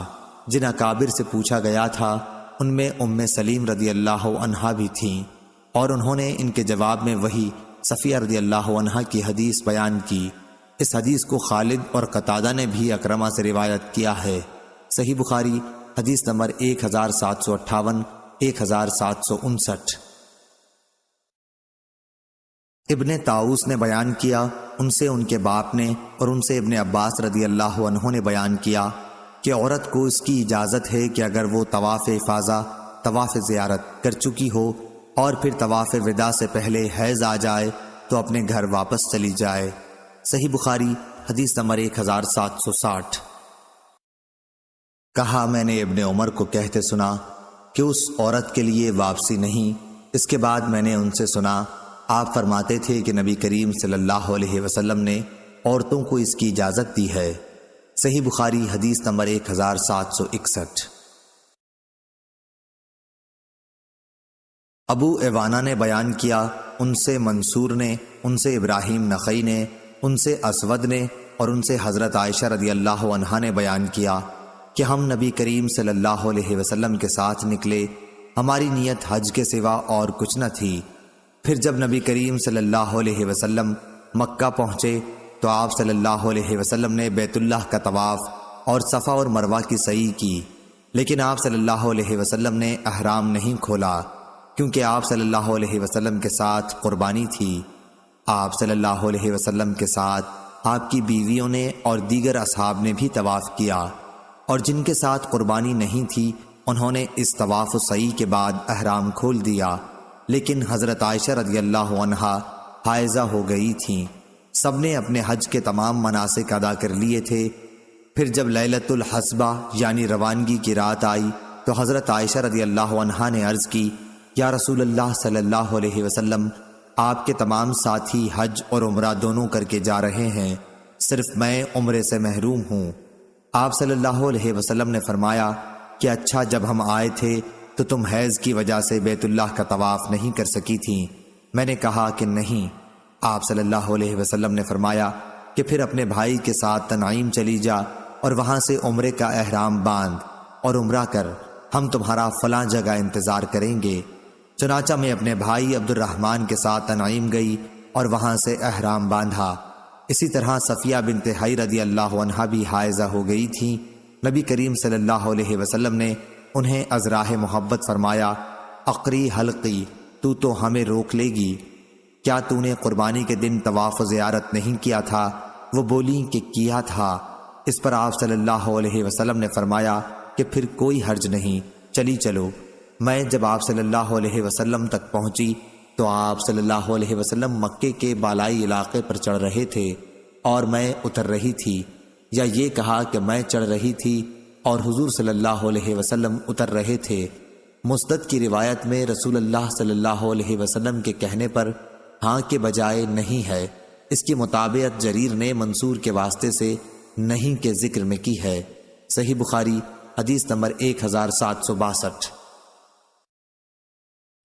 جن اکابر سے پوچھا گیا تھا ان میں ام سلیم رضی اللہ عنہا بھی تھیں، اور انہوں نے ان کے جواب میں وہی صفیہ رضی اللہ عنہا کی حدیث بیان کی۔ اس حدیث کو خالد اور قتادہ نے بھی اکرمہ سے روایت کیا ہے۔ صحیح بخاری حدیث نمبر 1758، 1759۔ ابن طاؤس نے بیان کیا، ان سے ان کے باپ نے اور ان سے ابن عباس رضی اللہ عنہ نے بیان کیا کہ عورت کو اس کی اجازت ہے کہ اگر وہ طواف افاضہ، طواف زیارت کر چکی ہو اور پھر طواف وداع سے پہلے حیض آ جائے تو اپنے گھر واپس چلی جائے۔ صحیح بخاری حدیث نمبر 1760۔ کہا میں نے ابن عمر کو کہتے سنا کہ اس عورت کے لیے واپسی نہیں۔ اس کے بعد میں نے ان سے سنا آپ فرماتے تھے کہ نبی کریم صلی اللہ علیہ وسلم نے عورتوں کو اس کی اجازت دی ہے۔ صحیح بخاری حدیث نمبر 1761۔ ابو ایوانا نے بیان کیا، ان سے منصور نے، ان سے ابراہیم نخعی نے، ان سے اسود نے اور ان سے حضرت عائشہ رضی اللہ عنہا نے بیان کیا کہ ہم نبی کریم صلی اللہ علیہ وسلم کے ساتھ نکلے، ہماری نیت حج کے سوا اور کچھ نہ تھی۔ پھر جب نبی کریم صلی اللہ علیہ وسلم مکہ پہنچے تو آپ صلی اللہ علیہ وسلم نے بیت اللہ کا طواف اور صفا اور مروہ کی سعی کی، لیکن آپ صلی اللہ علیہ وسلم نے احرام نہیں کھولا کیونکہ آپ صلی اللہ علیہ وسلم کے ساتھ قربانی تھی۔ آپ صلی اللہ علیہ وسلم کے ساتھ آپ کی بیویوں نے اور دیگر اصحاب نے بھی طواف کیا، اور جن کے ساتھ قربانی نہیں تھی انہوں نے اس طواف و سعی کے بعد احرام کھول دیا، لیکن حضرت عائشہ رضی اللہ عنہا حائضہ ہو گئی تھیں۔ سب نے اپنے حج کے تمام مناسک ادا کر لیے تھے۔ پھر جب لیلۃ الحصبہ یعنی روانگی کی رات آئی تو حضرت عائشہ رضی اللہ عنہا نے عرض کی، یا رسول اللہ صلی اللہ علیہ وسلم، آپ کے تمام ساتھی حج اور عمرہ دونوں کر کے جا رہے ہیں، صرف میں عمرے سے محروم ہوں۔ آپ صلی اللہ علیہ وسلم نے فرمایا کہ اچھا، جب ہم آئے تھے تو تم حیض کی وجہ سے بیت اللہ کا طواف نہیں کر سکی تھیں؟ میں نے کہا کہ نہیں۔ آپ صلی اللہ علیہ وسلم نے فرمایا کہ پھر اپنے بھائی کے ساتھ تنعیم چلی جا اور وہاں سے عمرے کا احرام باندھ اور عمرہ کر، ہم تمہارا فلاں جگہ انتظار کریں گے۔ چنانچہ میں اپنے بھائی عبد الرحمن کے ساتھ تنعیم گئی اور وہاں سے احرام باندھا۔ اسی طرح صفیہ بنت حی رضی اللہ عنہا بھی حائضہ ہو گئی تھیں۔ نبی کریم صلی اللہ علیہ وسلم نے انہیں از راہ محبت فرمایا، اقری حلقی، تو ہمیں روک لے گی؟ کیا تو نے قربانی کے دن طواف و زیارت نہیں کیا تھا؟ وہ بولیں کہ کیا تھا۔ اس پر آپ صلی اللہ علیہ وسلم نے فرمایا کہ پھر کوئی حرج نہیں، چلی چلو۔ میں جب آپ صلی اللہ علیہ وسلم تک پہنچی تو آپ صلی اللہ علیہ وسلم مکے کے بالائی علاقے پر چڑھ رہے تھے۔ اور میں اتر رہی تھی، یا یہ کہا کہ میں چڑھ رہی تھی اور حضور صلی اللہ علیہ وسلم اتر رہے تھے۔ مسند کی روایت میں رسول اللہ صلی اللہ علیہ وسلم کے کہنے پر ہاں کے بجائے نہیں ہے۔ اس کی مطابقت جریر نے منصور کے واسطے سے نہیں کے ذکر میں کی ہے۔ صحیح بخاری حدیث نمبر 1762۔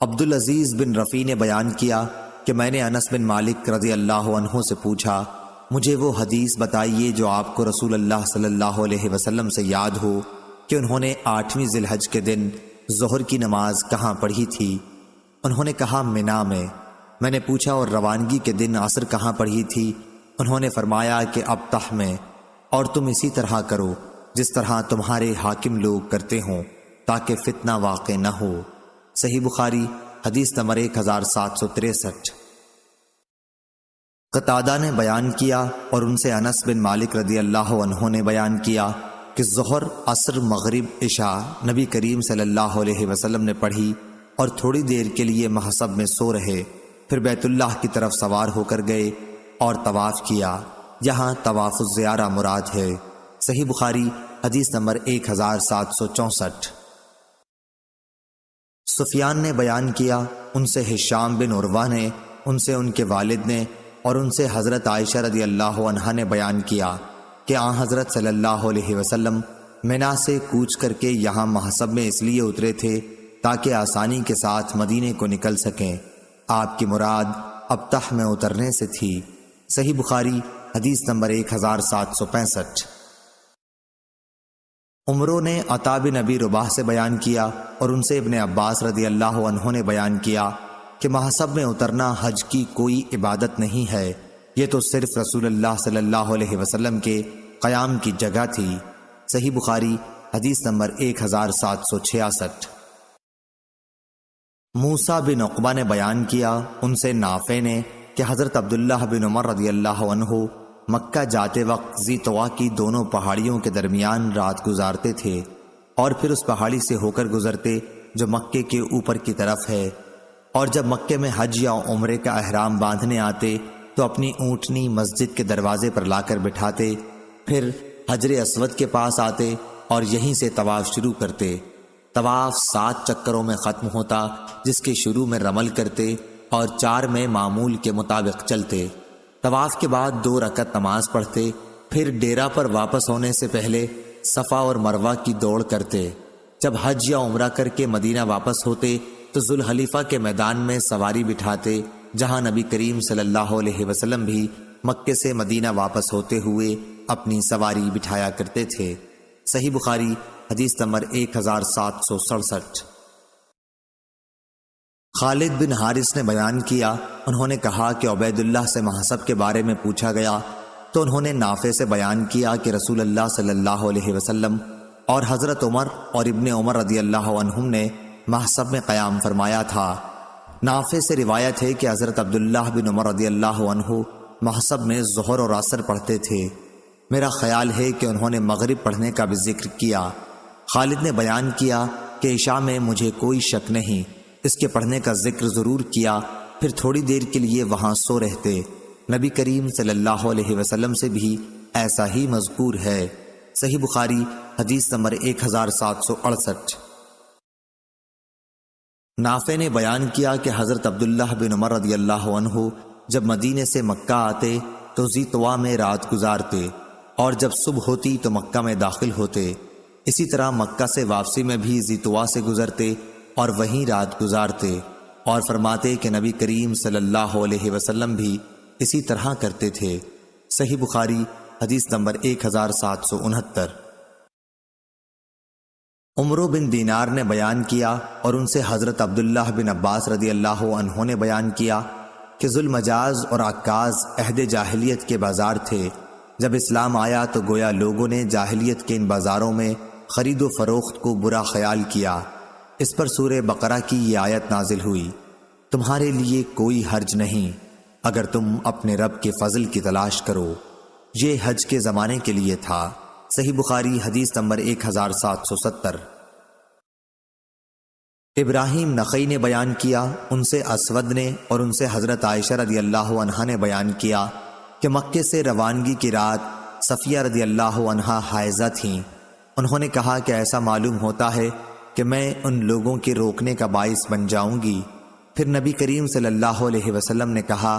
عبدالعزیز بن رفیع نے بیان کیا کہ میں نے انس بن مالک رضی اللہ عنہ سے پوچھا، مجھے وہ حدیث بتائیے جو آپ کو رسول اللہ صلی اللہ علیہ وسلم سے یاد ہو کہ انہوں نے 8ویں ذی الحج کے دن ظہر کی نماز کہاں پڑھی تھی؟ انہوں نے کہا منا میں۔ میں نے پوچھا اور روانگی کے دن عصر کہاں پڑھی تھی؟ انہوں نے فرمایا کہ ابطح میں، اور تم اسی طرح کرو جس طرح تمہارے حاکم لوگ کرتے ہوں تاکہ فتنہ واقع نہ ہو۔ صحیح بخاری حدیث نمبر 1763۔ قتادہ نے بیان کیا اور ان سے انس بن مالک رضی اللہ عنہ نے بیان کیا کہ ظہر، عصر، مغرب، عشاء نبی کریم صلی اللہ علیہ وسلم نے پڑھی اور تھوڑی دیر کے لیے محصب میں سو رہے، پھر بیت اللہ کی طرف سوار ہو کر گئے اور طواف کیا۔ یہاں طواف الزیارہ مراد ہے۔ صحیح بخاری حدیث نمبر 1764۔ سفیان نے بیان کیا، ان سے ہشام بن عروہ نے، ان سے ان کے والد نے، اور ان سے حضرت عائشہ رضی اللہ عنہا نے بیان کیا کہ آن حضرت صلی اللہ علیہ وسلم منا سے کوچ کر کے یہاں محصب میں اس لیے اترے تھے تاکہ آسانی کے ساتھ مدینے کو نکل سکیں۔ آپ کی مراد ابطح میں اترنے سے تھی۔ صحیح بخاری حدیث نمبر 1765۔ عمرو نے عطا بن ابی رباح سے بیان کیا اور ان سے ابن عباس رضی اللہ عنہ نے بیان کیا کہ محصب میں اترنا حج کی کوئی عبادت نہیں ہے، یہ تو صرف رسول اللہ صلی اللہ علیہ وسلم کے قیام کی جگہ تھی۔ صحیح بخاری حدیث نمبر 1766۔ موسیٰ بن عقبہ نے بیان کیا، ان سے نافع نے کہ حضرت عبداللہ بن عمر رضی اللہ عنہ مکہ جاتے وقت ذی طوا کی دونوں پہاڑیوں کے درمیان رات گزارتے تھے اور پھر اس پہاڑی سے ہو کر گزرتے جو مکے کے اوپر کی طرف ہے، اور جب مکے میں حج یا عمرے کا احرام باندھنے آتے تو اپنی اونٹنی مسجد کے دروازے پر لا کر بٹھاتے، پھر حجر اسود کے پاس آتے اور یہیں سے طواف شروع کرتے۔ طواف 7 چکروں میں ختم ہوتا، جس کے شروع میں رمل کرتے اور 4 میں معمول کے مطابق چلتے۔ طواف کے بعد 2 رکعت نماز پڑھتے، پھر ڈیرا پر واپس ہونے سے پہلے صفا اور مروہ کی دوڑ کرتے۔ جب حج یا عمرہ کر کے مدینہ واپس ہوتے تو ذوالحلیفہ کے میدان میں سواری بٹھاتے، جہاں نبی کریم صلی اللہ علیہ وسلم بھی مکے سے مدینہ واپس ہوتے ہوئے اپنی سواری بٹھایا کرتے تھے۔ صحیح بخاری حدیث نمبر 1767۔ خالد بن حارث نے بیان کیا، انہوں نے کہا کہ عبید اللہ سے محصب کے بارے میں پوچھا گیا تو انہوں نے نافع سے بیان کیا کہ رسول اللہ صلی اللہ علیہ وسلم اور حضرت عمر اور ابن عمر رضی اللہ عنہم نے محصب میں قیام فرمایا تھا۔ نافع سے روایت ہے کہ حضرت عبداللہ بن عمر رضی اللہ عنہ محصب میں ظہر اور عصر پڑھتے تھے۔ میرا خیال ہے کہ انہوں نے مغرب پڑھنے کا بھی ذکر کیا۔ خالد نے بیان کیا کہ عشاء میں مجھے کوئی شک نہیں، اس کے پڑھنے کا ذکر ضرور کیا، پھر تھوڑی دیر کے لیے وہاں سو رہتے۔ نبی کریم صلی اللہ علیہ وسلم سے بھی ایسا ہی مذکور ہے۔ صحیح بخاری حدیث نمبر 1768۔ نافع نے بیان کیا کہ حضرت عبداللہ بن عمر رضی اللہ عنہ جب مدینے سے مکہ آتے تو ذی طوا میں رات گزارتے، اور جب صبح ہوتی تو مکہ میں داخل ہوتے۔ اسی طرح مکہ سے واپسی میں بھی ذی طوا سے گزرتے اور وہیں رات گزارتے، اور فرماتے کہ نبی کریم صلی اللہ علیہ وسلم بھی اسی طرح کرتے تھے۔ صحیح بخاری حدیث نمبر 1769۔ عمرو بن دینار نے بیان کیا اور ان سے حضرت عبداللہ بن عباس رضی اللہ عنہ نے بیان کیا کہ ذوالمجاز اور عکاظ عہد جاہلیت کے بازار تھے۔ جب اسلام آیا تو گویا لوگوں نے جاہلیت کے ان بازاروں میں خرید و فروخت کو برا خیال کیا۔ اس پر سورہ بقرہ کی یہ آیت نازل ہوئی، تمہارے لیے کوئی حرج نہیں اگر تم اپنے رب کے فضل کی تلاش کرو۔ یہ حج کے زمانے کے لیے تھا۔ صحیح بخاری حدیث نمبر 1770۔ ابراہیم نخعی نے بیان کیا، ان سے اسود نے اور ان سے حضرت عائشہ رضی اللہ عنہا نے بیان کیا کہ کہ مکے سے روانگی کی رات صفیہ رضی اللہ عنہا حائضہ تھیں۔ انہوں نے کہا کہ ایسا معلوم ہوتا ہے کہ میں ان لوگوں کے روکنے کا باعث بن جاؤں گی۔ پھر نبی کریم صلی اللہ علیہ وسلم نے کہا،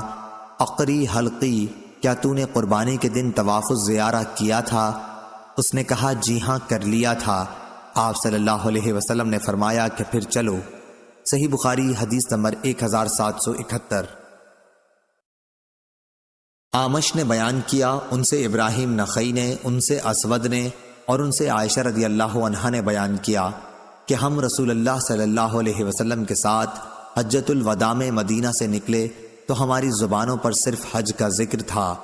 عقری حلقی، کیا تو نے قربانی کے دن طواف الزیارہ کیا تھا؟ اس نے کہا، جی ہاں کر لیا تھا۔ آپ صلی اللہ علیہ وسلم نے فرمایا کہ پھر چلو۔ صحیح بخاری حدیث نمبر 1771۔ آمش نے بیان کیا، ان سے ابراہیم نخعی نے، ان سے اسود نے اور ان سے عائشہ رضی اللہ عنہا نے بیان کیا کہ ہم رسول اللہ صلی اللہ علیہ وسلم کے ساتھ حجۃ الوداع میں مدینہ سے نکلے تو ہماری زبانوں پر صرف حج کا ذکر تھا۔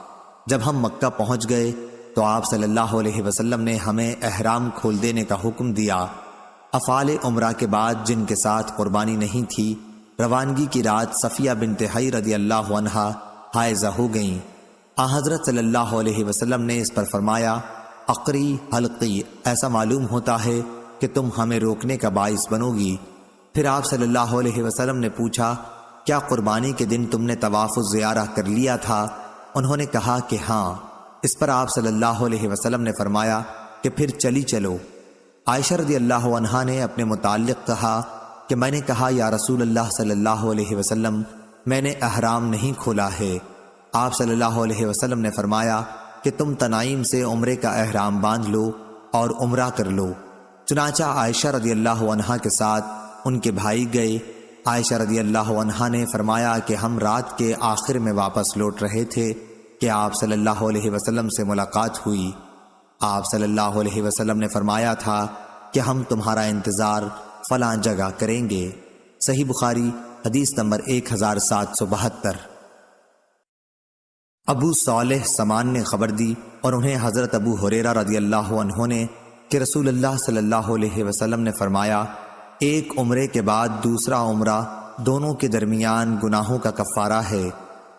جب ہم مکہ پہنچ گئے تو آپ صلی اللہ علیہ وسلم نے ہمیں احرام کھول دینے کا حکم دیا۔ افعال عمرہ کے بعد جن کے ساتھ قربانی نہیں تھی، روانگی کی رات صفیہ بنت حی رضی اللہ عنہا حائضہ ہو گئیں۔ حضرت صلی اللہ علیہ وسلم نے اس پر فرمایا، عقری حلقی، ایسا معلوم ہوتا ہے کہ تم ہمیں روکنے کا باعث بنو گی۔ پھر آپ صلی اللہ علیہ وسلم نے پوچھا، کیا قربانی کے دن تم نے طواف الزیارہ کر لیا تھا؟ انہوں نے کہا کہ ہاں۔ اس پر آپ صلی اللہ علیہ وسلم نے فرمایا کہ پھر چلی چلو۔ عائشہ رضی اللہ عنہا نے اپنے متعلق کہا کہ میں نے کہا، یا رسول اللہ صلی اللہ علیہ وسلم، میں نے احرام نہیں کھولا ہے۔ آپ صلی اللہ علیہ وسلم نے فرمایا کہ تم تنعیم سے عمرے کا احرام باندھ لو اور عمرہ کر لو۔ چنانچہ عائشہ رضی اللہ عنہا کے ساتھ ان کے بھائی گئے۔ عائشہ رضی اللہ عنہا نے فرمایا کہ ہم رات کے آخر میں واپس لوٹ رہے تھے کہ آپ صلی اللہ علیہ وسلم سے ملاقات ہوئی۔ آپ صلی اللہ علیہ وسلم نے فرمایا تھا کہ ہم تمہارا انتظار فلاں جگہ کریں گے۔ صحیح بخاری حدیث نمبر 1772۔ ابو صالح سمان نے خبر دی اور انہیں حضرت ابو ہریرہ رضی اللہ عنہ نے کہ رسول اللہ صلی اللہ علیہ وسلم نے فرمایا، ایک عمرے کے بعد دوسرا عمرہ دونوں کے درمیان گناہوں کا کفارہ ہے،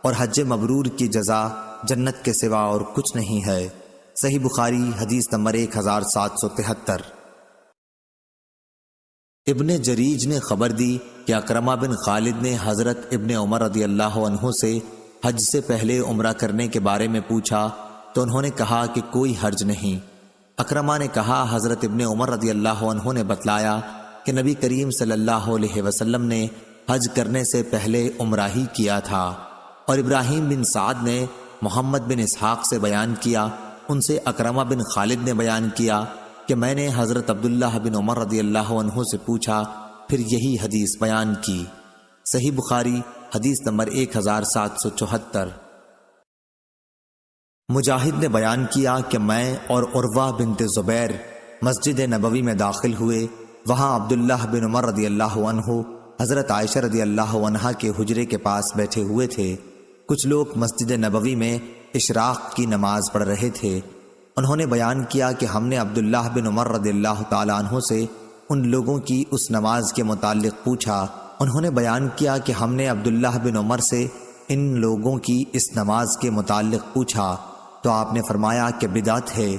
اور حج مبرور کی جزا جنت کے سوا اور کچھ نہیں ہے۔ صحیح بخاری حدیث نمبر 1773۔ ابن جریج نے خبر دی کہ اکرمہ بن خالد نے حضرت ابن عمر رضی اللہ عنہ سے حج سے پہلے عمرہ کرنے کے بارے میں پوچھا تو انہوں نے کہا کہ کوئی حرج نہیں۔ اکرمہ نے کہا، حضرت ابن عمر رضی اللہ عنہ نے بتلایا کہ نبی کریم صلی اللہ علیہ وسلم نے حج کرنے سے پہلے عمرہ ہی کیا تھا۔ اور ابراہیم بن سعد نے محمد بن اسحاق سے بیان کیا، ان سے اکرمہ بن خالد نے بیان کیا کہ میں نے حضرت عبداللہ بن عمر رضی اللہ عنہ سے پوچھا، پھر یہی حدیث بیان کی۔ صحیح بخاری حدیث نمبر 1774۔ مجاہد نے بیان کیا کہ میں اور عروہ بنت زبیر مسجد نبوی میں داخل ہوئے۔ وہاں عبداللہ بن عمر رضی اللہ عنہ حضرت عائشہ رضی اللہ عنہا کے حجرے کے پاس بیٹھے ہوئے تھے۔ کچھ لوگ مسجد نبوی میں اشراق کی نماز پڑھ رہے تھے۔ انہوں نے بیان کیا کہ ہم نے عبداللہ بن عمر رضی اللہ تعالیٰ عنہ سے ان لوگوں کی اس نماز کے متعلق پوچھا۔ انہوں نے بیان کیا کہ ہم نے عبداللہ بن عمر سے ان لوگوں کی اس نماز کے متعلق پوچھا تو آپ نے فرمایا کہ بدعت ہے۔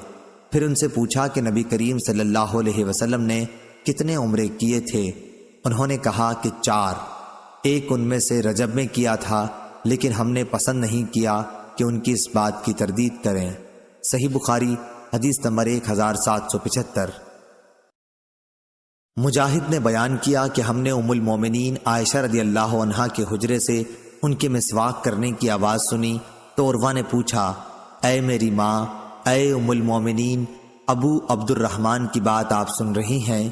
پھر ان سے پوچھا کہ نبی کریم صلی اللہ علیہ وسلم نے کتنے عمرے کیے تھے؟ انہوں نے کہا کہ 4۔ ایک ان میں سے رجب میں کیا تھا، لیکن ہم نے پسند نہیں کیا کہ ان کی اس بات کی تردید کریں۔ صحیح بخاری حدیث نمبر 1775۔ مجاہد نے بیان کیا کہ ہم نے ام المومنین عائشہ رضی اللہ عنہا کے حجرے سے ان کے مسواک کرنے کی آواز سنی تو عروہ نے پوچھا، اے میری ماں، اے ام المومنین، ابو عبد الرحمن کی بات آپ سن رہی ہیں؟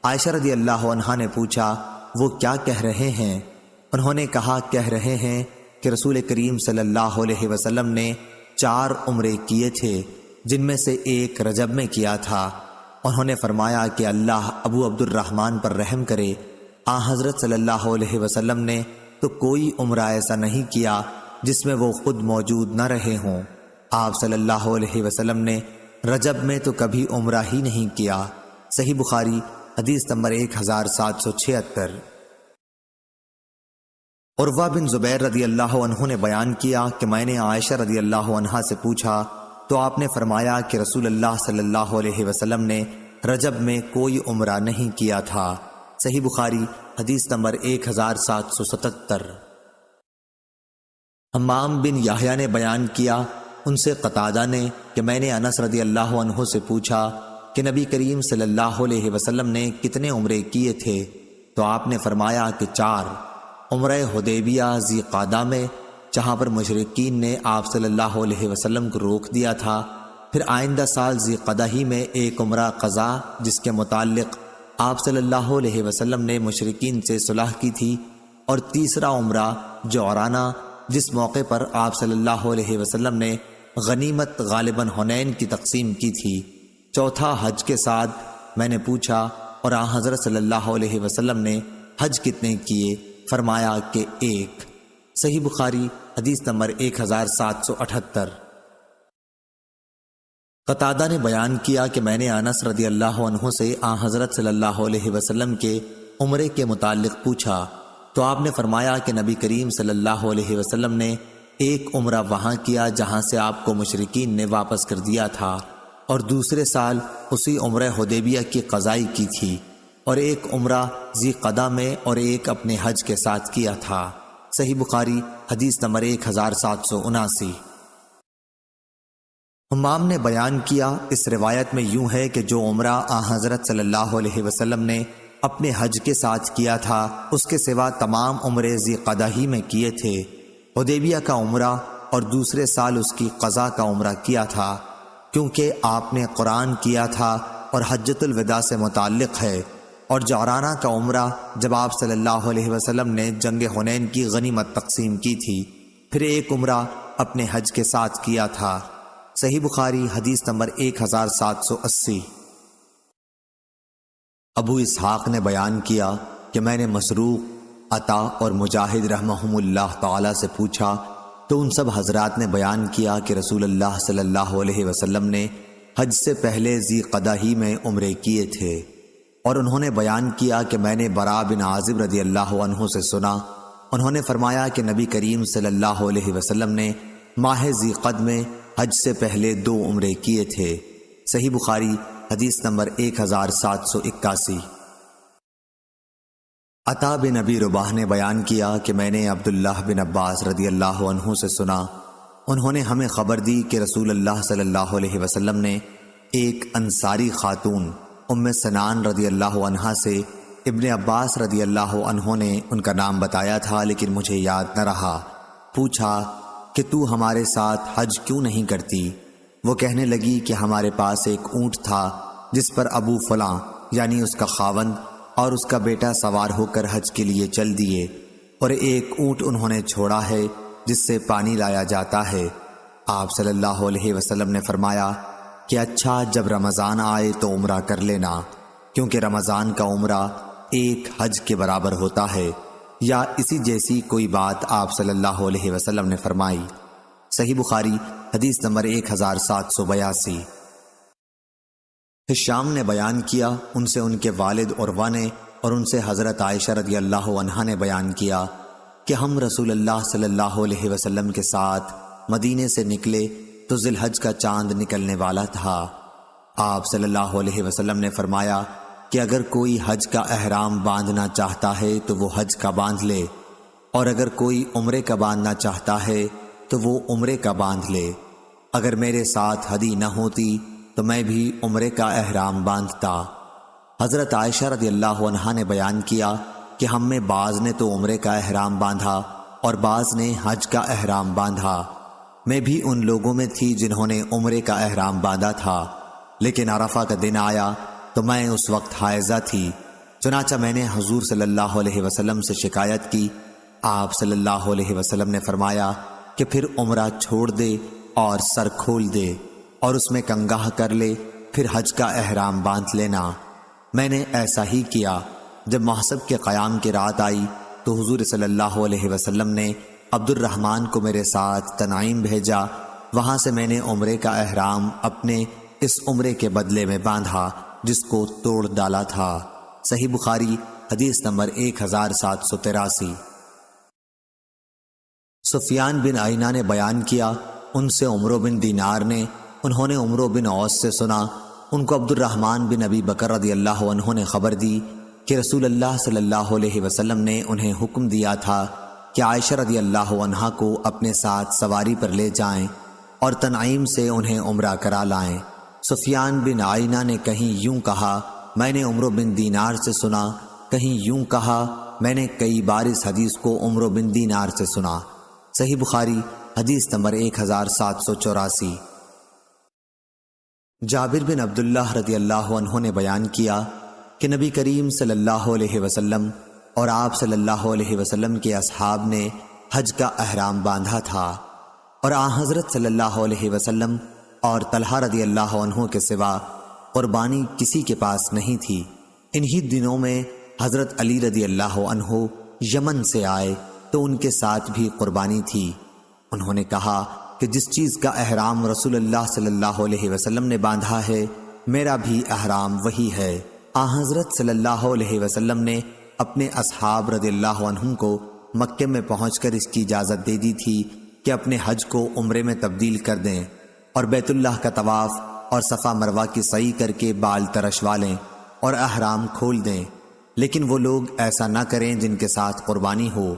عائشہ رضی اللہ عنہا نے پوچھا، وہ کیا کہہ رہے ہیں؟ انہوں نے کہا، کہہ رہے ہیں کہ رسول کریم صلی اللہ علیہ وسلم نے 4 عمرے کیے تھے، جن میں سے ایک رجب میں کیا تھا۔ انہوں نے فرمایا کہ اللہ ابو عبد الرحمن پر رحم کرے۔ حضرت صلی اللہ علیہ وسلم نے تو کوئی عمرہ ایسا نہیں کیا جس میں وہ خود موجود نہ رہے ہوں۔ آپ صلی اللہ علیہ وسلم نے رجب میں تو کبھی عمرہ ہی نہیں کیا۔ صحیح بخاری حدیث نمبر 1776۔ عروہ بن زبیر رضی اللہ عنہ نے بیان کیا کہ میں نے عائشہ رضی اللہ عنہا سے پوچھا تو آپ نے فرمایا کہ رسول اللہ صلی اللہ علیہ وسلم نے رجب میں کوئی عمرہ نہیں کیا تھا۔ صحیح بخاری حدیث نمبر 1777۔ حمام بن یحییٰ نے بیان کیا ان سے قتادہ نے کہ میں نے انس رضی اللہ عنہ سے پوچھا کہ نبی کریم صلی اللہ علیہ وسلم نے کتنے عمرے کیے تھے؟ تو آپ نے فرمایا کہ 4۔ عمرہ حدیبیہ ذی قعدہ میں، جہاں پر مشرکین نے آپ صلی اللہ علیہ وسلم کو روک دیا تھا، پھر آئندہ سال ذی قعدہ ہی میں ایک عمرہ قضا جس کے متعلق آپ صلی اللہ علیہ وسلم نے مشرکین سے صلح کی تھی، اور تیسرا عمرہ جعرانہ جس موقع پر آپ صلی اللہ علیہ وسلم نے غنیمت غالباً حنین کی تقسیم کی تھی۔ چوتھا حج کے ساتھ میں نے پوچھا اور آن حضرت صلی اللہ علیہ وسلم نے حج کتنے کیے؟ فرمایا کہ 1۔ صحیح بخاری حدیث نمبر 1778۔ قتادہ نے بیان کیا کہ میں نے انس رضی اللہ عنہ سے آن حضرت صلی اللہ علیہ وسلم کے عمرے کے متعلق پوچھا تو آپ نے فرمایا کہ نبی کریم صلی اللہ علیہ وسلم نے ایک عمرہ وہاں کیا جہاں سے آپ کو مشرکین نے واپس کر دیا تھا، اور دوسرے سال اسی عمرہ حدیبیہ کی قضائی کی تھی، اور ایک عمرہ ذی قعدہ میں اور ایک اپنے حج کے ساتھ کیا تھا۔ صحیح بخاری حدیث نمبر 1779۔ حمام نے بیان کیا اس روایت میں یوں ہے کہ جو عمرہ آن حضرت صلی اللہ علیہ وسلم نے اپنے حج کے ساتھ کیا تھا اس کے سوا تمام عمرے ذی قعدہ ہی میں کیے تھے۔ حدیبیہ کا عمرہ اور دوسرے سال اس کی قضا کا عمرہ کیا تھا، کیونکہ آپ نے قرآن کیا تھا اور حجۃ الوداع سے متعلق ہے، اور جعرانہ کا عمرہ جب آپ صلی اللہ علیہ وسلم نے جنگ حنین کی غنیمت تقسیم کی تھی، پھر ایک عمرہ اپنے حج کے ساتھ کیا تھا۔ صحیح بخاری حدیث نمبر 1780۔ ابو اسحاق نے بیان کیا کہ میں نے مسروق، عطا اور مجاہد رحمہم اللہ تعالی سے پوچھا تو ان سب حضرات نے بیان کیا کہ رسول اللہ صلی اللہ علیہ وسلم نے حج سے پہلے ذی قعدہ ہی میں عمرے کیے تھے، اور انہوں نے بیان کیا کہ میں نے براء بن عازب رضی اللہ عنہ سے سنا، انہوں نے فرمایا کہ نبی کریم صلی اللہ علیہ وسلم نے ماہ ذی قعدہ میں حج سے پہلے 2 عمرے کیے تھے۔ صحیح بخاری حدیث نمبر 1781۔ عطا بن ابی رباح نے بیان کیا کہ میں نے عبداللہ بن عباس رضی اللہ عنہ سے سنا، انہوں نے ہمیں خبر دی کہ رسول اللہ صلی اللہ علیہ وسلم نے ایک انصاری خاتون ام سنان رضی اللہ عنہا سے ابن عباس رضی اللہ عنہ نے ان کا نام بتایا تھا لیکن مجھے یاد نہ رہا، پوچھا کہ تو ہمارے ساتھ حج کیوں نہیں کرتی؟ وہ کہنے لگی کہ ہمارے پاس ایک اونٹ تھا جس پر ابو فلاں یعنی اس کا خاوند اور اس کا بیٹا سوار ہو کر حج کے لیے چل دیے، اور ایک اونٹ انہوں نے چھوڑا ہے جس سے پانی لایا جاتا ہے۔ آپ صلی اللہ علیہ وسلم نے فرمایا کہ اچھا، جب رمضان آئے تو عمرہ کر لینا، کیونکہ رمضان کا عمرہ ایک حج کے برابر ہوتا ہے، یا اسی جیسی کوئی بات آپ صلی اللہ علیہ وسلم نے فرمائی۔ صحیح بخاری حدیث نمبر 1782۔ ہشام نے بیان کیا ان سے ان کے والد عروہ نے، اور ان سے حضرت عائشہ رضی اللہ عنہا نے بیان کیا کہ ہم رسول اللہ صلی اللہ علیہ وسلم کے ساتھ مدینے سے نکلے تو ذی الحج کا چاند نکلنے والا تھا۔ آپ صلی اللہ علیہ وسلم نے فرمایا کہ اگر کوئی حج کا احرام باندھنا چاہتا ہے تو وہ حج کا باندھ لے، اور اگر کوئی عمرے کا باندھنا چاہتا ہے تو وہ عمرے کا باندھ لے۔ اگر میرے ساتھ ہدی نہ ہوتی تو میں بھی عمرے کا احرام باندھتا۔ حضرت عائشہ رضی اللہ عنہا نے بیان کیا کہ ہم میں بعض نے تو عمرے کا احرام باندھا اور بعض نے حج کا احرام باندھا۔ میں بھی ان لوگوں میں تھی جنہوں نے عمرے کا احرام باندھا تھا، لیکن عرفہ کا دن آیا تو میں اس وقت حائضہ تھی، چنانچہ میں نے حضور صلی اللہ علیہ وسلم سے شکایت کی۔ آپ صلی اللہ علیہ وسلم نے فرمایا کہ پھر عمرہ چھوڑ دے اور سر کھول دے اور اس میں کنگاہ کر لے، پھر حج کا احرام باندھ لینا۔ میں نے ایسا ہی کیا۔ جب محسب کے قیام کی رات آئی تو حضور صلی اللہ علیہ وسلم نے عبد الرحمن کو میرے ساتھ تنعیم بھیجا، وہاں سے میں نے عمرے کا احرام اپنے اس عمرے کے بدلے میں باندھا جس کو توڑ ڈالا تھا۔ صحیح بخاری حدیث نمبر 1783۔ سفیان بن عینہ نے بیان کیا ان سے عمرو بن دینار نے، انہوں نے عمرو بن اوس سے سنا، ان کو عبد الرحمن بن ابی بکر رضی اللہ عنہ نے خبر دی کہ رسول اللہ صلی اللہ علیہ وسلم نے انہیں حکم دیا تھا کہ عائشہ رضی اللہ عنہا کو اپنے ساتھ سواری پر لے جائیں اور تنعیم سے انہیں عمرہ کرا لائیں۔ سفیان بن عینہ نے کہیں یوں کہا، میں نے عمرو بن دینار سے سنا، کہیں یوں کہا، میں نے کئی بار اس حدیث کو عمرو بن دینار سے سنا۔ صحیح بخاری حدیث نمبر 1784۔ جابر بن عبداللہ رضی اللہ عنہ نے بیان کیا کہ نبی کریم صلی اللہ علیہ وسلم اور آپ صلی اللہ علیہ وسلم کے اصحاب نے حج کا احرام باندھا تھا، اور آن حضرت صلی اللہ علیہ وسلم اور طلحہ رضی اللہ عنہ کے سوا قربانی کسی کے پاس نہیں تھی۔ انہی دنوں میں حضرت علی رضی اللہ عنہ یمن سے آئے تو ان کے ساتھ بھی قربانی تھی۔ انہوں نے کہا کہ جس چیز کا احرام رسول اللہ صلی اللہ علیہ وسلم نے باندھا ہے میرا بھی احرام وہی ہے۔ آن حضرت صلی اللہ علیہ وسلم نے اپنے اصحاب رضی اللہ عنہم کو مکے میں پہنچ کر اس کی اجازت دے دی تھی کہ اپنے حج کو عمرے میں تبدیل کر دیں اور بیت اللہ کا طواف اور صفا مروہ کی سعی کر کے بال ترشوا لیں اور احرام کھول دیں، لیکن وہ لوگ ایسا نہ کریں جن کے ساتھ قربانی ہو۔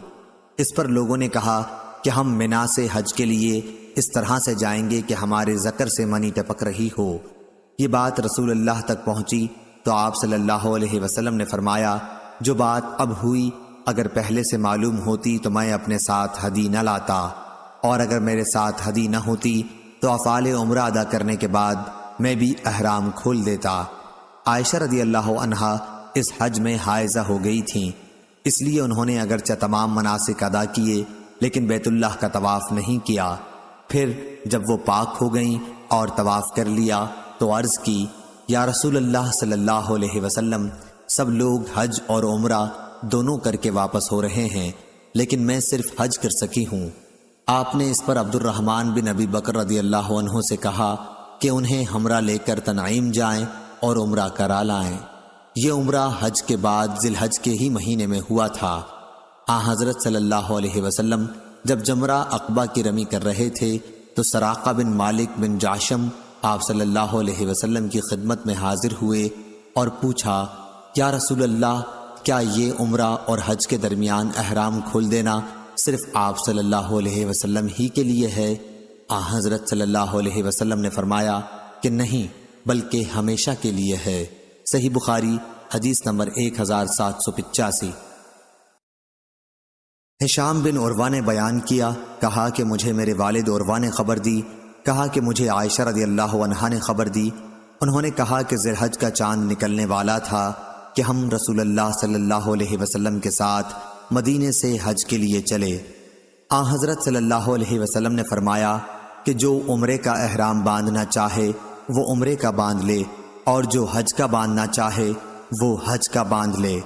اس پر لوگوں نے کہا کہ ہم منا سے حج کے لیے اس طرح سے جائیں گے کہ ہمارے ذکر سے منی ٹپک رہی ہو۔ یہ بات رسول اللہ تک پہنچی تو آپ صلی اللہ علیہ وسلم نے فرمایا، جو بات اب ہوئی اگر پہلے سے معلوم ہوتی تو میں اپنے ساتھ ہدی نہ لاتا، اور اگر میرے ساتھ ہدی نہ ہوتی تو افعال عمرہ ادا کرنے کے بعد میں بھی احرام کھول دیتا۔ عائشہ رضی اللہ عنہا اس حج میں حائضہ ہو گئی تھیں، اس لیے انہوں نے اگرچہ تمام مناسک ادا کیے لیکن بیت اللہ کا طواف نہیں کیا۔ پھر جب وہ پاک ہو گئیں اور طواف کر لیا تو عرض کی، یا رسول اللہ صلی اللہ علیہ وسلم، سب لوگ حج اور عمرہ دونوں کر کے واپس ہو رہے ہیں لیکن میں صرف حج کر سکی ہوں۔ آپ نے اس پر عبد الرحمن بن ابی بکر رضی اللہ عنہ سے کہا کہ انہیں ہمراہ لے کر تنعیم جائیں اور عمرہ کرا لائیں۔ یہ عمرہ حج کے بعد ذی الحج کے ہی مہینے میں ہوا تھا۔ آن حضرت صلی اللہ علیہ وسلم جب جمرہ عقبہ کی رمی کر رہے تھے تو سراقہ بن مالک بن جاشم آپ صلی اللہ علیہ وسلم کی خدمت میں حاضر ہوئے اور پوچھا، یا رسول اللہ، کیا یہ عمرہ اور حج کے درمیان احرام کھول دینا صرف آپ صلی اللہ علیہ وسلم ہی کے لیے ہے؟ آن حضرت صلی اللہ علیہ وسلم نے فرمایا کہ نہیں، بلکہ ہمیشہ کے لیے ہے۔ صحیح بخاری حدیث نمبر 1785۔ ہشام بن عروہ نے بیان کیا، کہا کہ مجھے میرے والد عروہ نے خبر دی، کہا کہ مجھے عائشہ رضی اللہ عنہا نے خبر دی۔ انہوں نے کہا کہ ذی الحج کا چاند نکلنے والا تھا کہ ہم رسول اللہ صلی اللہ علیہ وسلم کے ساتھ مدینے سے حج کے لیے چلے۔ آن حضرت صلی اللہ علیہ وسلم نے فرمایا کہ جو عمرے کا احرام باندھنا چاہے وہ عمرے کا باندھ لے، اور جو حج کا باندھنا چاہے وہ حج کا باندھ لے۔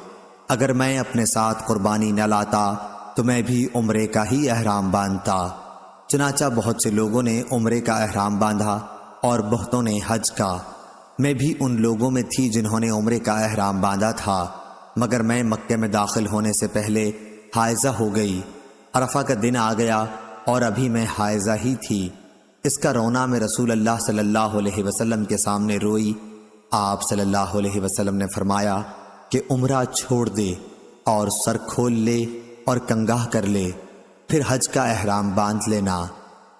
اگر میں اپنے ساتھ قربانی نہ لاتا تو میں بھی عمرے کا ہی احرام باندھتا۔ چنانچہ بہت سے لوگوں نے عمرے کا احرام باندھا اور بہتوں نے حج کا۔ میں بھی ان لوگوں میں تھی جنہوں نے عمرے کا احرام باندھا تھا، مگر میں مکے میں داخل ہونے سے پہلے حائضہ ہو گئی۔ عرفہ کا دن آ گیا اور ابھی میں حائضہ ہی تھی۔ اس کا رونا میں رسول اللہ صلی اللہ علیہ وسلم کے سامنے روئی۔ آپ صلی اللہ علیہ وسلم نے فرمایا کہ عمرہ چھوڑ دے اور سر کھول لے اور کنگاہ کر لے، پھر حج کا احرام باندھ لینا۔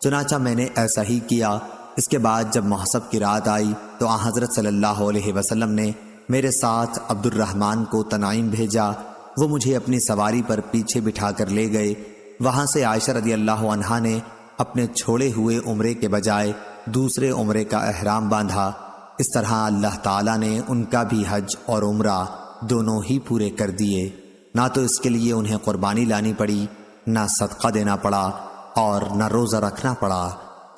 چنانچہ میں نے ایسا ہی کیا۔ اس کے بعد جب محسب کی رات آئی تو آن حضرت صلی اللہ علیہ وسلم نے میرے ساتھ عبد الرحمن کو تنعیم بھیجا۔ وہ مجھے اپنی سواری پر پیچھے بٹھا کر لے گئے۔ وہاں سے عائشہ رضی اللہ عنہا نے اپنے چھوڑے ہوئے عمرے کے بجائے دوسرے عمرے کا احرام باندھا۔ اس طرح اللہ تعالیٰ نے ان کا بھی حج اور عمرہ دونوں ہی پورے کر دیے۔ نہ تو اس کے لیے انہیں قربانی لانی پڑی، نہ صدقہ دینا پڑا، اور نہ روزہ رکھنا پڑا۔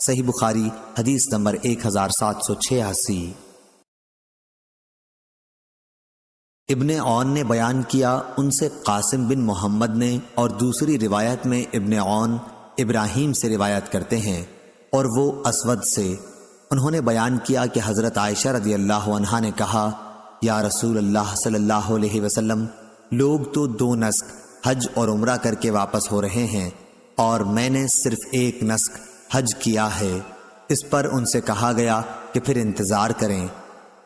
صحیح بخاری حدیث نمبر 1786۔ ابن عون نے بیان کیا، ان سے قاسم بن محمد نے، اور دوسری روایت میں ابن عون ابراہیم سے روایت کرتے ہیں اور وہ اسود سے۔ انہوں نے بیان کیا کہ حضرت عائشہ رضی اللہ عنہا نے کہا، یا رسول اللہ صلی اللہ علیہ وسلم، لوگ تو 2 نسک حج اور عمرہ کر کے واپس ہو رہے ہیں اور میں نے صرف 1 نسک حج کیا ہے۔ اس پر ان سے کہا گیا کہ پھر انتظار کریں،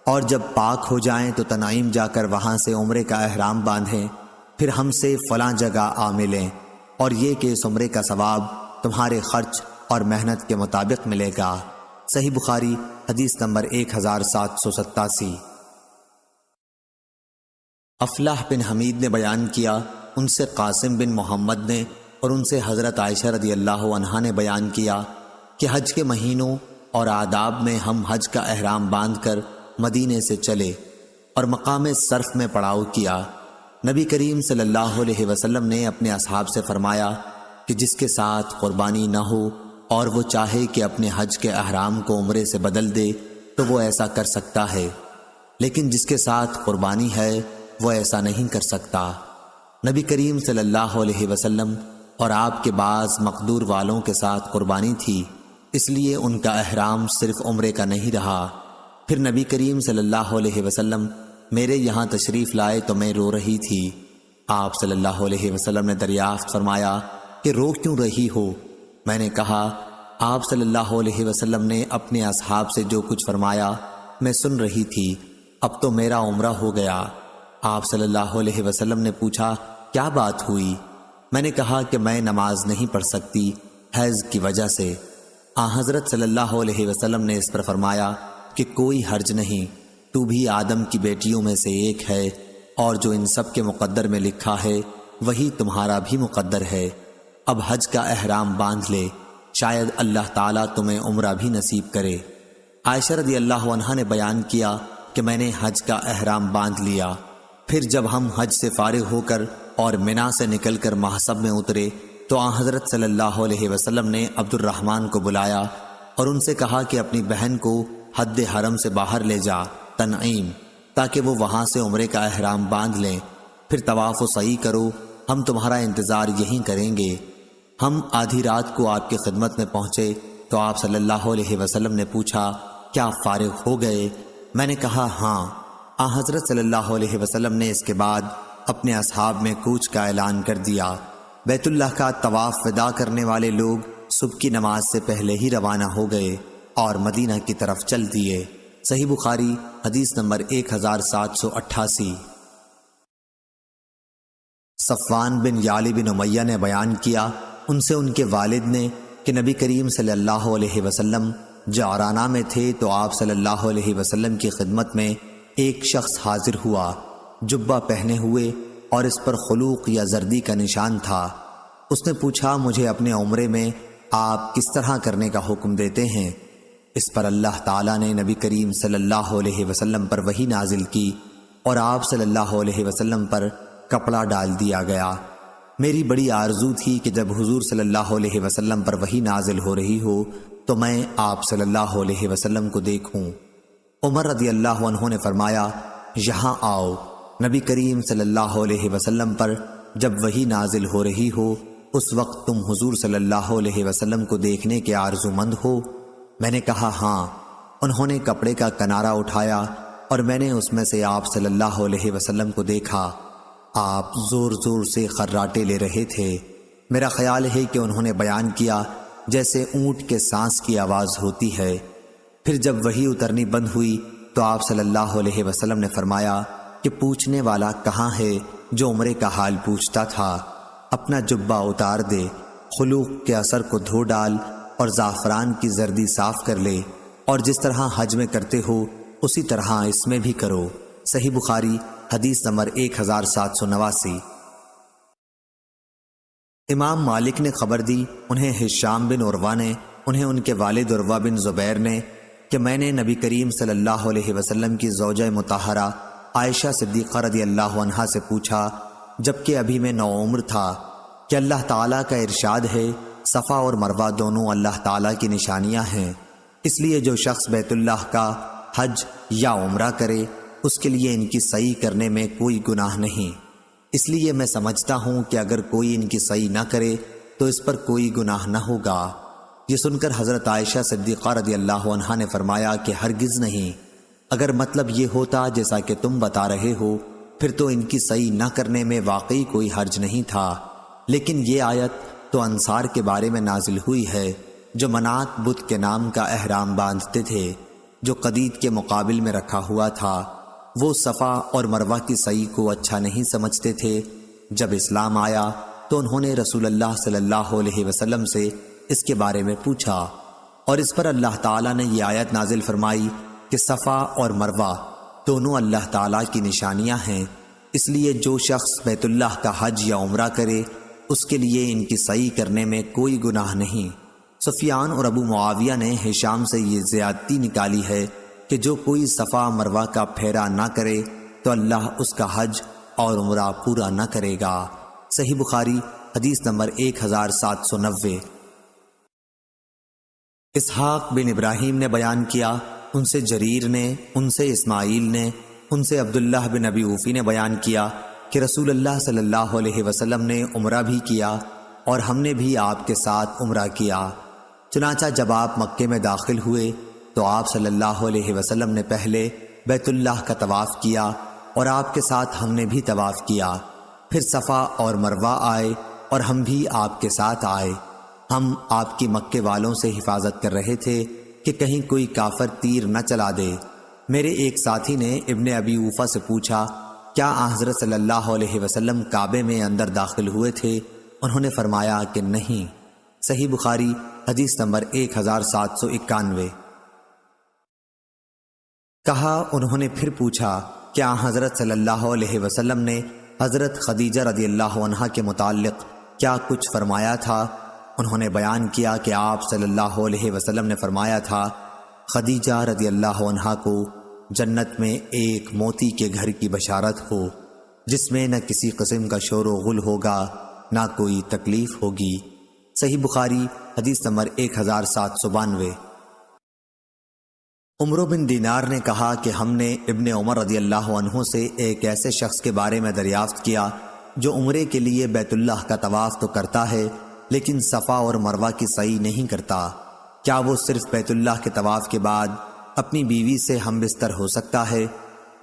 اور جب پاک ہو جائیں تو تنعیم جا کر وہاں سے عمرے کا احرام باندھیں، پھر ہم سے فلاں جگہ آ ملیں۔ اور یہ کہ اس عمرے کا ثواب تمہارے خرچ اور محنت کے مطابق ملے گا۔ صحیح بخاری حدیث نمبر 1787۔ افلاح بن حمید نے بیان کیا، ان سے قاسم بن محمد نے اور ان سے حضرت عائشہ رضی اللہ عنہا نے بیان کیا کہ حج کے مہینوں اور آداب میں ہم حج کا احرام باندھ کر مدینے سے چلے اور مقام صرف میں پڑاؤ کیا۔ نبی کریم صلی اللہ علیہ وسلم نے اپنے اصحاب سے فرمایا کہ جس کے ساتھ قربانی نہ ہو اور وہ چاہے کہ اپنے حج کے احرام کو عمرے سے بدل دے تو وہ ایسا کر سکتا ہے، لیکن جس کے ساتھ قربانی ہے وہ ایسا نہیں کر سکتا۔ نبی کریم صلی اللہ علیہ وسلم اور آپ کے بعض مقدور والوں کے ساتھ قربانی تھی، اس لیے ان کا احرام صرف عمرے کا نہیں رہا۔ پھر نبی کریم صلی اللہ علیہ وسلم میرے یہاں تشریف لائے تو میں رو رہی تھی۔ آپ صلی اللہ علیہ وسلم نے دریافت فرمایا کہ رو کیوں رہی ہو؟ میں نے کہا آپ صلی اللہ علیہ وسلم نے اپنے اصحاب سے جو کچھ فرمایا میں سن رہی تھی، اب تو میرا عمرہ ہو گیا۔ آپ صلی اللہ علیہ وسلم نے پوچھا کیا بات ہوئی؟ میں نے کہا کہ میں نماز نہیں پڑھ سکتی حیض کی وجہ سے۔ حضرت صلی اللہ علیہ وسلم نے اس پر فرمایا کہ کوئی حرج نہیں، تو بھی آدم کی بیٹیوں میں سے ایک ہے، اور جو ان سب کے مقدر میں لکھا ہے وہی تمہارا بھی مقدر ہے۔ اب حج کا احرام باندھ لے، شاید اللہ تعالیٰ تمہیں عمرہ بھی نصیب کرے۔ عائشہ رضی اللہ عنہا نے بیان کیا کہ میں نے حج کا احرام باندھ لیا، پھر جب ہم حج سے فارغ ہو کر اور منا سے نکل کر محصب میں اترے تو حضرت صلی اللہ علیہ وسلم نے عبد الرحمن کو بلایا اور ان سے کہا کہ اپنی بہن کو حد حرم سے باہر لے جا تنعیم، تاکہ وہ وہاں سے عمرے کا احرام باندھ لیں، پھر طواف و سعی کرو، ہم تمہارا انتظار یہیں کریں گے۔ ہم آدھی رات کو آپ کی خدمت میں پہنچے تو آپ صلی اللہ علیہ وسلم نے پوچھا کیا فارغ ہو گئے؟ میں نے کہا ہاں۔ حضرت صلی اللہ علیہ وسلم نے اس کے بعد اپنے اصحاب میں کوچ کا اعلان کر دیا۔ بیت اللہ کا طواف ودا کرنے والے لوگ صبح کی نماز سے پہلے ہی روانہ ہو گئے اور مدینہ کی طرف چل دیے۔ صحیح بخاری حدیث نمبر 1788۔ صفوان بن یعلی بن امیہ نے بیان کیا، ان سے ان کے والد نے کہ نبی کریم صلی اللہ علیہ وسلم جعرانہ میں تھے تو آپ صلی اللہ علیہ وسلم کی خدمت میں ایک شخص حاضر ہوا، جبہ پہنے ہوئے اور اس پر خلوق یا زردی کا نشان تھا۔ اس نے پوچھا مجھے اپنے عمرے میں آپ کس طرح کرنے کا حکم دیتے ہیں؟ اس پر اللہ تعالیٰ نے نبی کریم صلی اللہ علیہ وسلم پر وحی نازل کی اور آپ صلی اللہ علیہ وسلم پر کپڑا ڈال دیا گیا۔ میری بڑی آرزو تھی کہ جب حضور صلی اللہ علیہ وسلم پر وحی نازل ہو رہی ہو تو میں آپ صلی اللہ علیہ وسلم کو دیکھوں۔ عمر رضی اللہ عنہ نے فرمایا یہاں آؤ، نبی کریم صلی اللہ علیہ وسلم پر جب وحی نازل ہو رہی ہو اس وقت تم حضور صلی اللہ علیہ وسلم کو دیکھنے کے آرزو مند ہو؟ میں نے کہا ہاں۔ انہوں نے کپڑے کا کنارہ اٹھایا اور میں نے اس میں سے آپ صلی اللہ علیہ وسلم کو دیکھا۔ آپ زور زور سے خراٹے لے رہے تھے۔ میرا خیال ہے کہ انہوں نے بیان کیا جیسے اونٹ کے سانس کی آواز ہوتی ہے۔ پھر جب وحی اترنی بند ہوئی تو آپ صلی اللہ علیہ وسلم نے فرمایا کہ پوچھنے والا کہاں ہے جو عمرے کا حال پوچھتا تھا؟ اپنا جبہ اتار دے، خلوق کے اثر کو دھو ڈال اور زعفران کی زردی صاف کر لے، اور جس طرح حج میں کرتے ہو اسی طرح اس میں بھی کرو۔ صحیح بخاری حدیث نمبر 1789۔ امام مالک نے خبر دی، انہیں ہشام بن عروہ نے، انہیں ان کے والد عروہ بن زبیر نے، کہ میں نے نبی کریم صلی اللہ علیہ وسلم کی زوجہ مطہرہ عائشہ صدیقہ رضی اللہ عنہا سے پوچھا جبکہ ابھی میں نوعمر تھا کہ اللہ تعالیٰ کا ارشاد ہے صفا اور مروہ دونوں اللہ تعالیٰ کی نشانیاں ہیں، اس لیے جو شخص بیت اللہ کا حج یا عمرہ کرے اس کے لیے ان کی سعی کرنے میں کوئی گناہ نہیں، اس لیے میں سمجھتا ہوں کہ اگر کوئی ان کی سعی نہ کرے تو اس پر کوئی گناہ نہ ہوگا۔ یہ سن کر حضرت عائشہ صدیقہ رضی اللہ عنہا نے فرمایا کہ ہرگز نہیں، اگر مطلب یہ ہوتا جیسا کہ تم بتا رہے ہو پھر تو ان کی سعی نہ کرنے میں واقعی کوئی حرج نہیں تھا، لیکن یہ آیت تو انصار کے بارے میں نازل ہوئی ہے جو منات بت کے نام کا احرام باندھتے تھے جو قدید کے مقابل میں رکھا ہوا تھا۔ وہ صفا اور مروہ کی سعی کو اچھا نہیں سمجھتے تھے۔ جب اسلام آیا تو انہوں نے رسول اللہ صلی اللہ علیہ وسلم سے اس کے بارے میں پوچھا، اور اس پر اللہ تعالیٰ نے یہ آیت نازل فرمائی کہ صفا اور مروہ دونوں اللہ تعالیٰ کی نشانیاں ہیں، اس لیے جو شخص بیت اللہ کا حج یا عمرہ کرے اس کے لیے ان کی سعی کرنے میں کوئی گناہ نہیں۔ سفیان اور ابو معاویہ نے ہشام سے یہ زیادتی نکالی ہے کہ جو کوئی صفا مروہ کا پھیرا نہ کرے تو اللہ اس کا حج اور عمرہ پورا نہ کرے گا۔ صحیح بخاری حدیث نمبر 1790۔ اسحاق بن ابراہیم نے بیان کیا، ان سے جریر نے، ان سے اسماعیل نے، ان سے عبداللہ بن ابی اوفی نے بیان کیا کہ رسول اللہ صلی اللہ علیہ وسلم نے عمرہ بھی کیا اور ہم نے بھی آپ کے ساتھ عمرہ کیا۔ چنانچہ جب آپ مکے میں داخل ہوئے تو آپ صلی اللہ علیہ وسلم نے پہلے بیت اللہ کا طواف کیا اور آپ کے ساتھ ہم نے بھی طواف کیا، پھر صفا اور مروہ آئے اور ہم بھی آپ کے ساتھ آئے۔ ہم آپ کی مکے والوں سے حفاظت کر رہے تھے کہ کہیں کوئی کافر تیر نہ چلا دے۔ میرے ایک ساتھی نے ابن ابی اوفا سے پوچھا، کیا حضرت صلی اللہ علیہ وسلم کعبے میں اندر داخل ہوئے تھے؟ انہوں نے فرمایا کہ نہیں۔ صحیح بخاری حدیث نمبر 1791۔ کہا، انہوں نے پھر پوچھا، کیا حضرت صلی اللہ علیہ وسلم نے حضرت خدیجہ رضی اللہ عنہا کے متعلق کیا کچھ فرمایا تھا؟ انہوں نے بیان کیا کہ آپ صلی اللہ علیہ وسلم نے فرمایا تھا، خدیجہ رضی اللہ عنہا کو جنت میں ایک موتی کے گھر کی بشارت ہو، جس میں نہ کسی قسم کا شور و غل ہوگا نہ کوئی تکلیف ہوگی۔ صحیح بخاری حدیث نمبر 1792۔ عمرو بن دینار نے کہا کہ ہم نے ابن عمر رضی اللہ عنہ سے ایک ایسے شخص کے بارے میں دریافت کیا جو عمرے کے لیے بیت اللہ کا طواف تو کرتا ہے لیکن صفا اور مروہ کی سعی نہیں کرتا، کیا وہ صرف بیت اللہ کے طواف کے بعد اپنی بیوی سے ہم بستر ہو سکتا ہے؟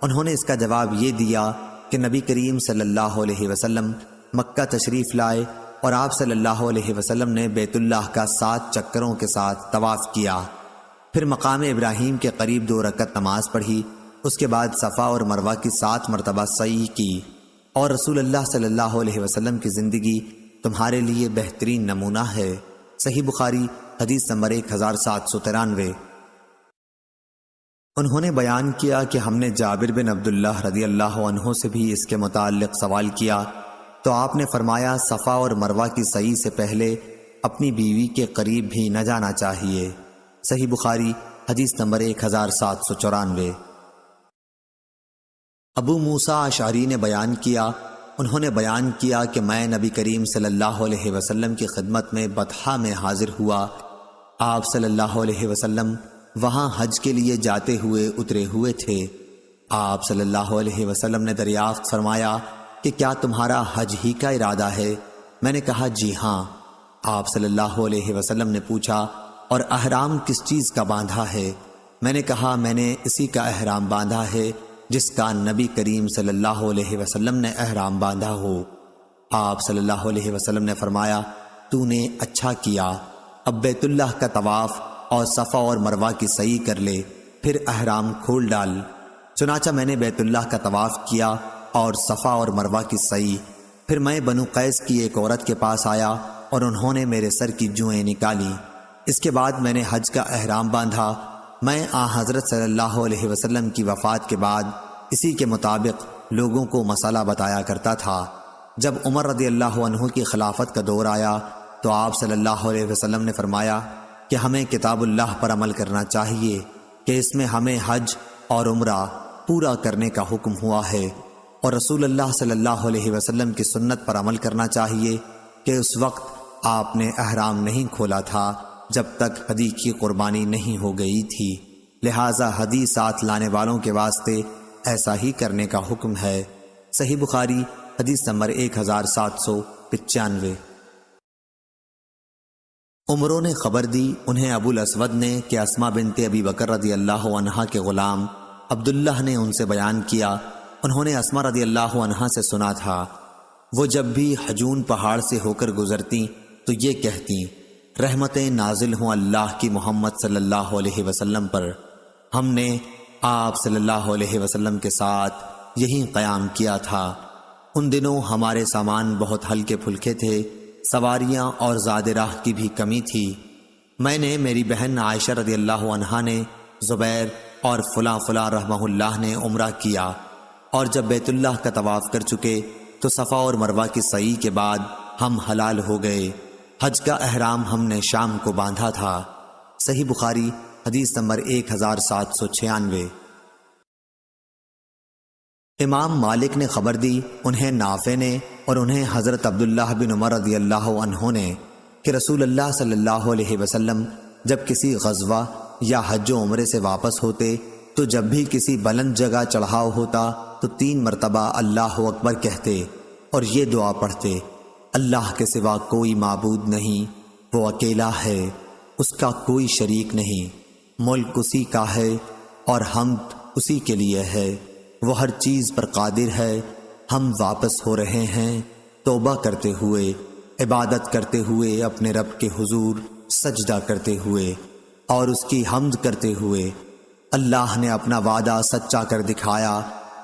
انہوں نے اس کا جواب یہ دیا کہ نبی کریم صلی اللہ علیہ وسلم مکہ تشریف لائے اور آپ صلی اللہ علیہ وسلم نے بیت اللہ کا 7 چکروں کے ساتھ طواف کیا، پھر مقام ابراہیم کے قریب 2 رکعت نماز پڑھی، اس کے بعد صفا اور مروہ کی 7 مرتبہ سعی کی، اور رسول اللہ صلی اللہ علیہ وسلم کی زندگی تمہارے لیے بہترین نمونہ ہے۔ صحیح بخاری حدیث نمبر 1793۔ انہوں نے بیان کیا کہ ہم نے جابر بن عبداللہ رضی اللہ عنہ سے بھی اس کے متعلق سوال کیا تو آپ نے فرمایا، صفا اور مروہ کی سعی سے پہلے اپنی بیوی کے قریب بھی نہ جانا چاہیے۔ صحیح بخاری حدیث نمبر 1794۔ ابو موسیٰ اشعری نے بیان کیا، انہوں نے بیان کیا کہ میں نبی کریم صلی اللہ علیہ وسلم کی خدمت میں بطحا میں حاضر ہوا، آپ صلی اللہ علیہ وسلم وہاں حج کے لیے جاتے ہوئے اترے ہوئے تھے۔ آپ صلی اللہ علیہ وسلم نے دریافت فرمایا کہ کیا تمہارا حج ہی کا ارادہ ہے؟ میں نے کہا جی ہاں۔ آپ صلی اللہ علیہ وسلم نے پوچھا، اور احرام کس چیز کا باندھا ہے؟ میں نے کہا میں نے اسی کا احرام باندھا ہے جس کا نبی کریم صلی اللہ علیہ وسلم نے احرام باندھا ہو۔ آپ صلی اللہ علیہ وسلم نے فرمایا، تو نے اچھا کیا، اب بیت اللہ کا طواف اور صفا اور مروہ کی سعی کر لے، پھر احرام کھول ڈال۔ چنانچہ میں نے بیت اللہ کا طواف کیا اور صفا اور مروہ کی سعی، پھر میں بنو قیس کی ایک عورت کے پاس آیا اور انہوں نے میرے سر کی جوئیں نکالی، اس کے بعد میں نے حج کا احرام باندھا۔ میں حضرت صلی اللہ علیہ وسلم کی وفات کے بعد اسی کے مطابق لوگوں کو مسئلہ بتایا کرتا تھا۔ جب عمر رضی اللہ عنہ کی خلافت کا دور آیا تو آپ صلی اللہ علیہ وسلم نے فرمایا کہ ہمیں کتاب اللہ پر عمل کرنا چاہیے کہ اس میں ہمیں حج اور عمرہ پورا کرنے کا حکم ہوا ہے، اور رسول اللہ صلی اللہ علیہ وسلم کی سنت پر عمل کرنا چاہیے کہ اس وقت آپ نے احرام نہیں کھولا تھا جب تک ہدی کی قربانی نہیں ہو گئی تھی، لہٰذا ہدی ساتھ لانے والوں کے واسطے ایسا ہی کرنے کا حکم ہے۔ صحیح بخاری حدیث نمبر 1795۔ عمروں نے خبر دی انہیں ابو الاسود نے کہ اسماء بنت ابی بکر رضی اللہ عنہا کے غلام عبداللہ نے ان سے بیان کیا، انہوں نے اسماء رضی اللہ عنہا سے سنا تھا، وہ جب بھی حجون پہاڑ سے ہو کر گزرتی تو یہ کہتی، رحمتیں نازل ہوں اللہ کی محمد صلی اللہ علیہ وسلم پر، ہم نے آپ صلی اللہ علیہ وسلم کے ساتھ یہی قیام کیا تھا۔ ان دنوں ہمارے سامان بہت ہلکے پھلکے تھے، سواریاں اور زاد راہ کی بھی کمی تھی۔ میں نے، میری بہن عائشہ رضی اللہ عنہا نے، زبیر اور فلاں فلاں رحمہ اللہ نے عمرہ کیا، اور جب بیت اللہ کا طواف کر چکے تو صفا اور مروہ کی سعی کے بعد ہم حلال ہو گئے۔ حج کا احرام ہم نے شام کو باندھا تھا۔ صحیح بخاری حدیث نمبر 1796۔ امام مالک نے خبر دی، انہیں نافع نے اور انہیں حضرت عبداللہ بن عمر رضی اللہ عنہ نے، کہ رسول اللہ صلی اللہ علیہ وسلم جب کسی غزوہ یا حج و عمرے سے واپس ہوتے تو جب بھی کسی بلند جگہ چڑھاؤ ہوتا تو 3 مرتبہ اللہ اکبر کہتے اور یہ دعا پڑھتے: اللہ کے سوا کوئی معبود نہیں، وہ اکیلا ہے، اس کا کوئی شریک نہیں، ملک اسی کا ہے اور حمد اسی کے لیے ہے، وہ ہر چیز پر قادر ہے، ہم واپس ہو رہے ہیں توبہ کرتے ہوئے، عبادت کرتے ہوئے، اپنے رب کے حضور سجدہ کرتے ہوئے اور اس کی حمد کرتے ہوئے۔ اللہ نے اپنا وعدہ سچا کر دکھایا،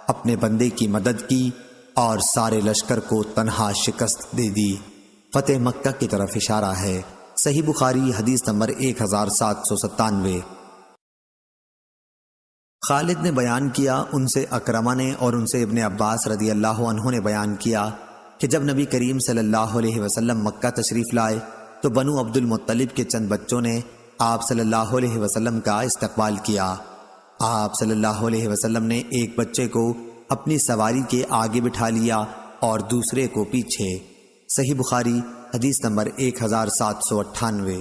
اپنے بندے کی مدد کی اور سارے لشکر کو تنہا شکست دے دی۔ فتح مکہ کی طرف اشارہ ہے۔ صحیح بخاری حدیث نمبر 1797۔ خالد نے بیان کیا، ان سے اکرمہ نے اور ان سے ابن عباس رضی اللہ عنہ نے بیان کیا کہ جب نبی کریم صلی اللہ علیہ وسلم مکہ تشریف لائے تو بنو عبد المطلب کے چند بچوں نے آپ صلی اللہ علیہ وسلم کا استقبال کیا۔ آپ صلی اللہ علیہ وسلم نے ایک بچے کو اپنی سواری کے آگے بٹھا لیا اور دوسرے کو پیچھے۔ صحیح بخاری حدیث نمبر 1798۔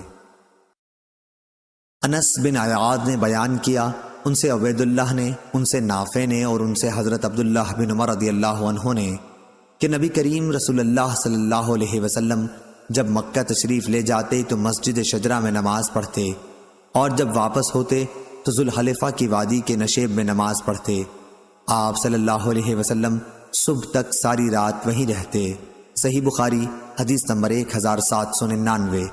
انس بن عیاض نے بیان کیا، ان سے عبید اللہ نے، ان سے نافع نے اور ان سے حضرت عبداللہ بن عمر رضی اللہ عنہ نے، کہ نبی کریم رسول اللہ صلی اللہ علیہ وسلم جب مکہ تشریف لے جاتے تو مسجد شجرہ میں نماز پڑھتے اور جب واپس ہوتے تو ذوالحلیفہ کی وادی کے نشیب میں نماز پڑھتے۔ آپ صلی اللہ علیہ وسلم صبح تک ساری رات وہیں رہتے۔ صحیح بخاری حدیث نمبر 1799۔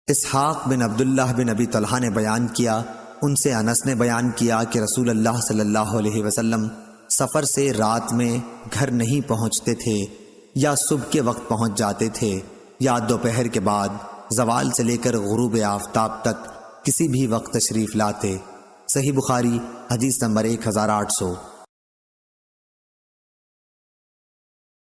اسحاق بن عبداللہ بن ابی طلحہ نے بیان کیا، ان سے انس نے بیان کیا کہ رسول اللہ صلی اللہ علیہ وسلم سفر سے رات میں گھر نہیں پہنچتے تھے، یا صبح کے وقت پہنچ جاتے تھے، یا دوپہر کے بعد زوال سے لے کر غروب آفتاب تک کسی بھی وقت تشریف لاتے۔ صحیح بخاری حدیث نمبر 1800۔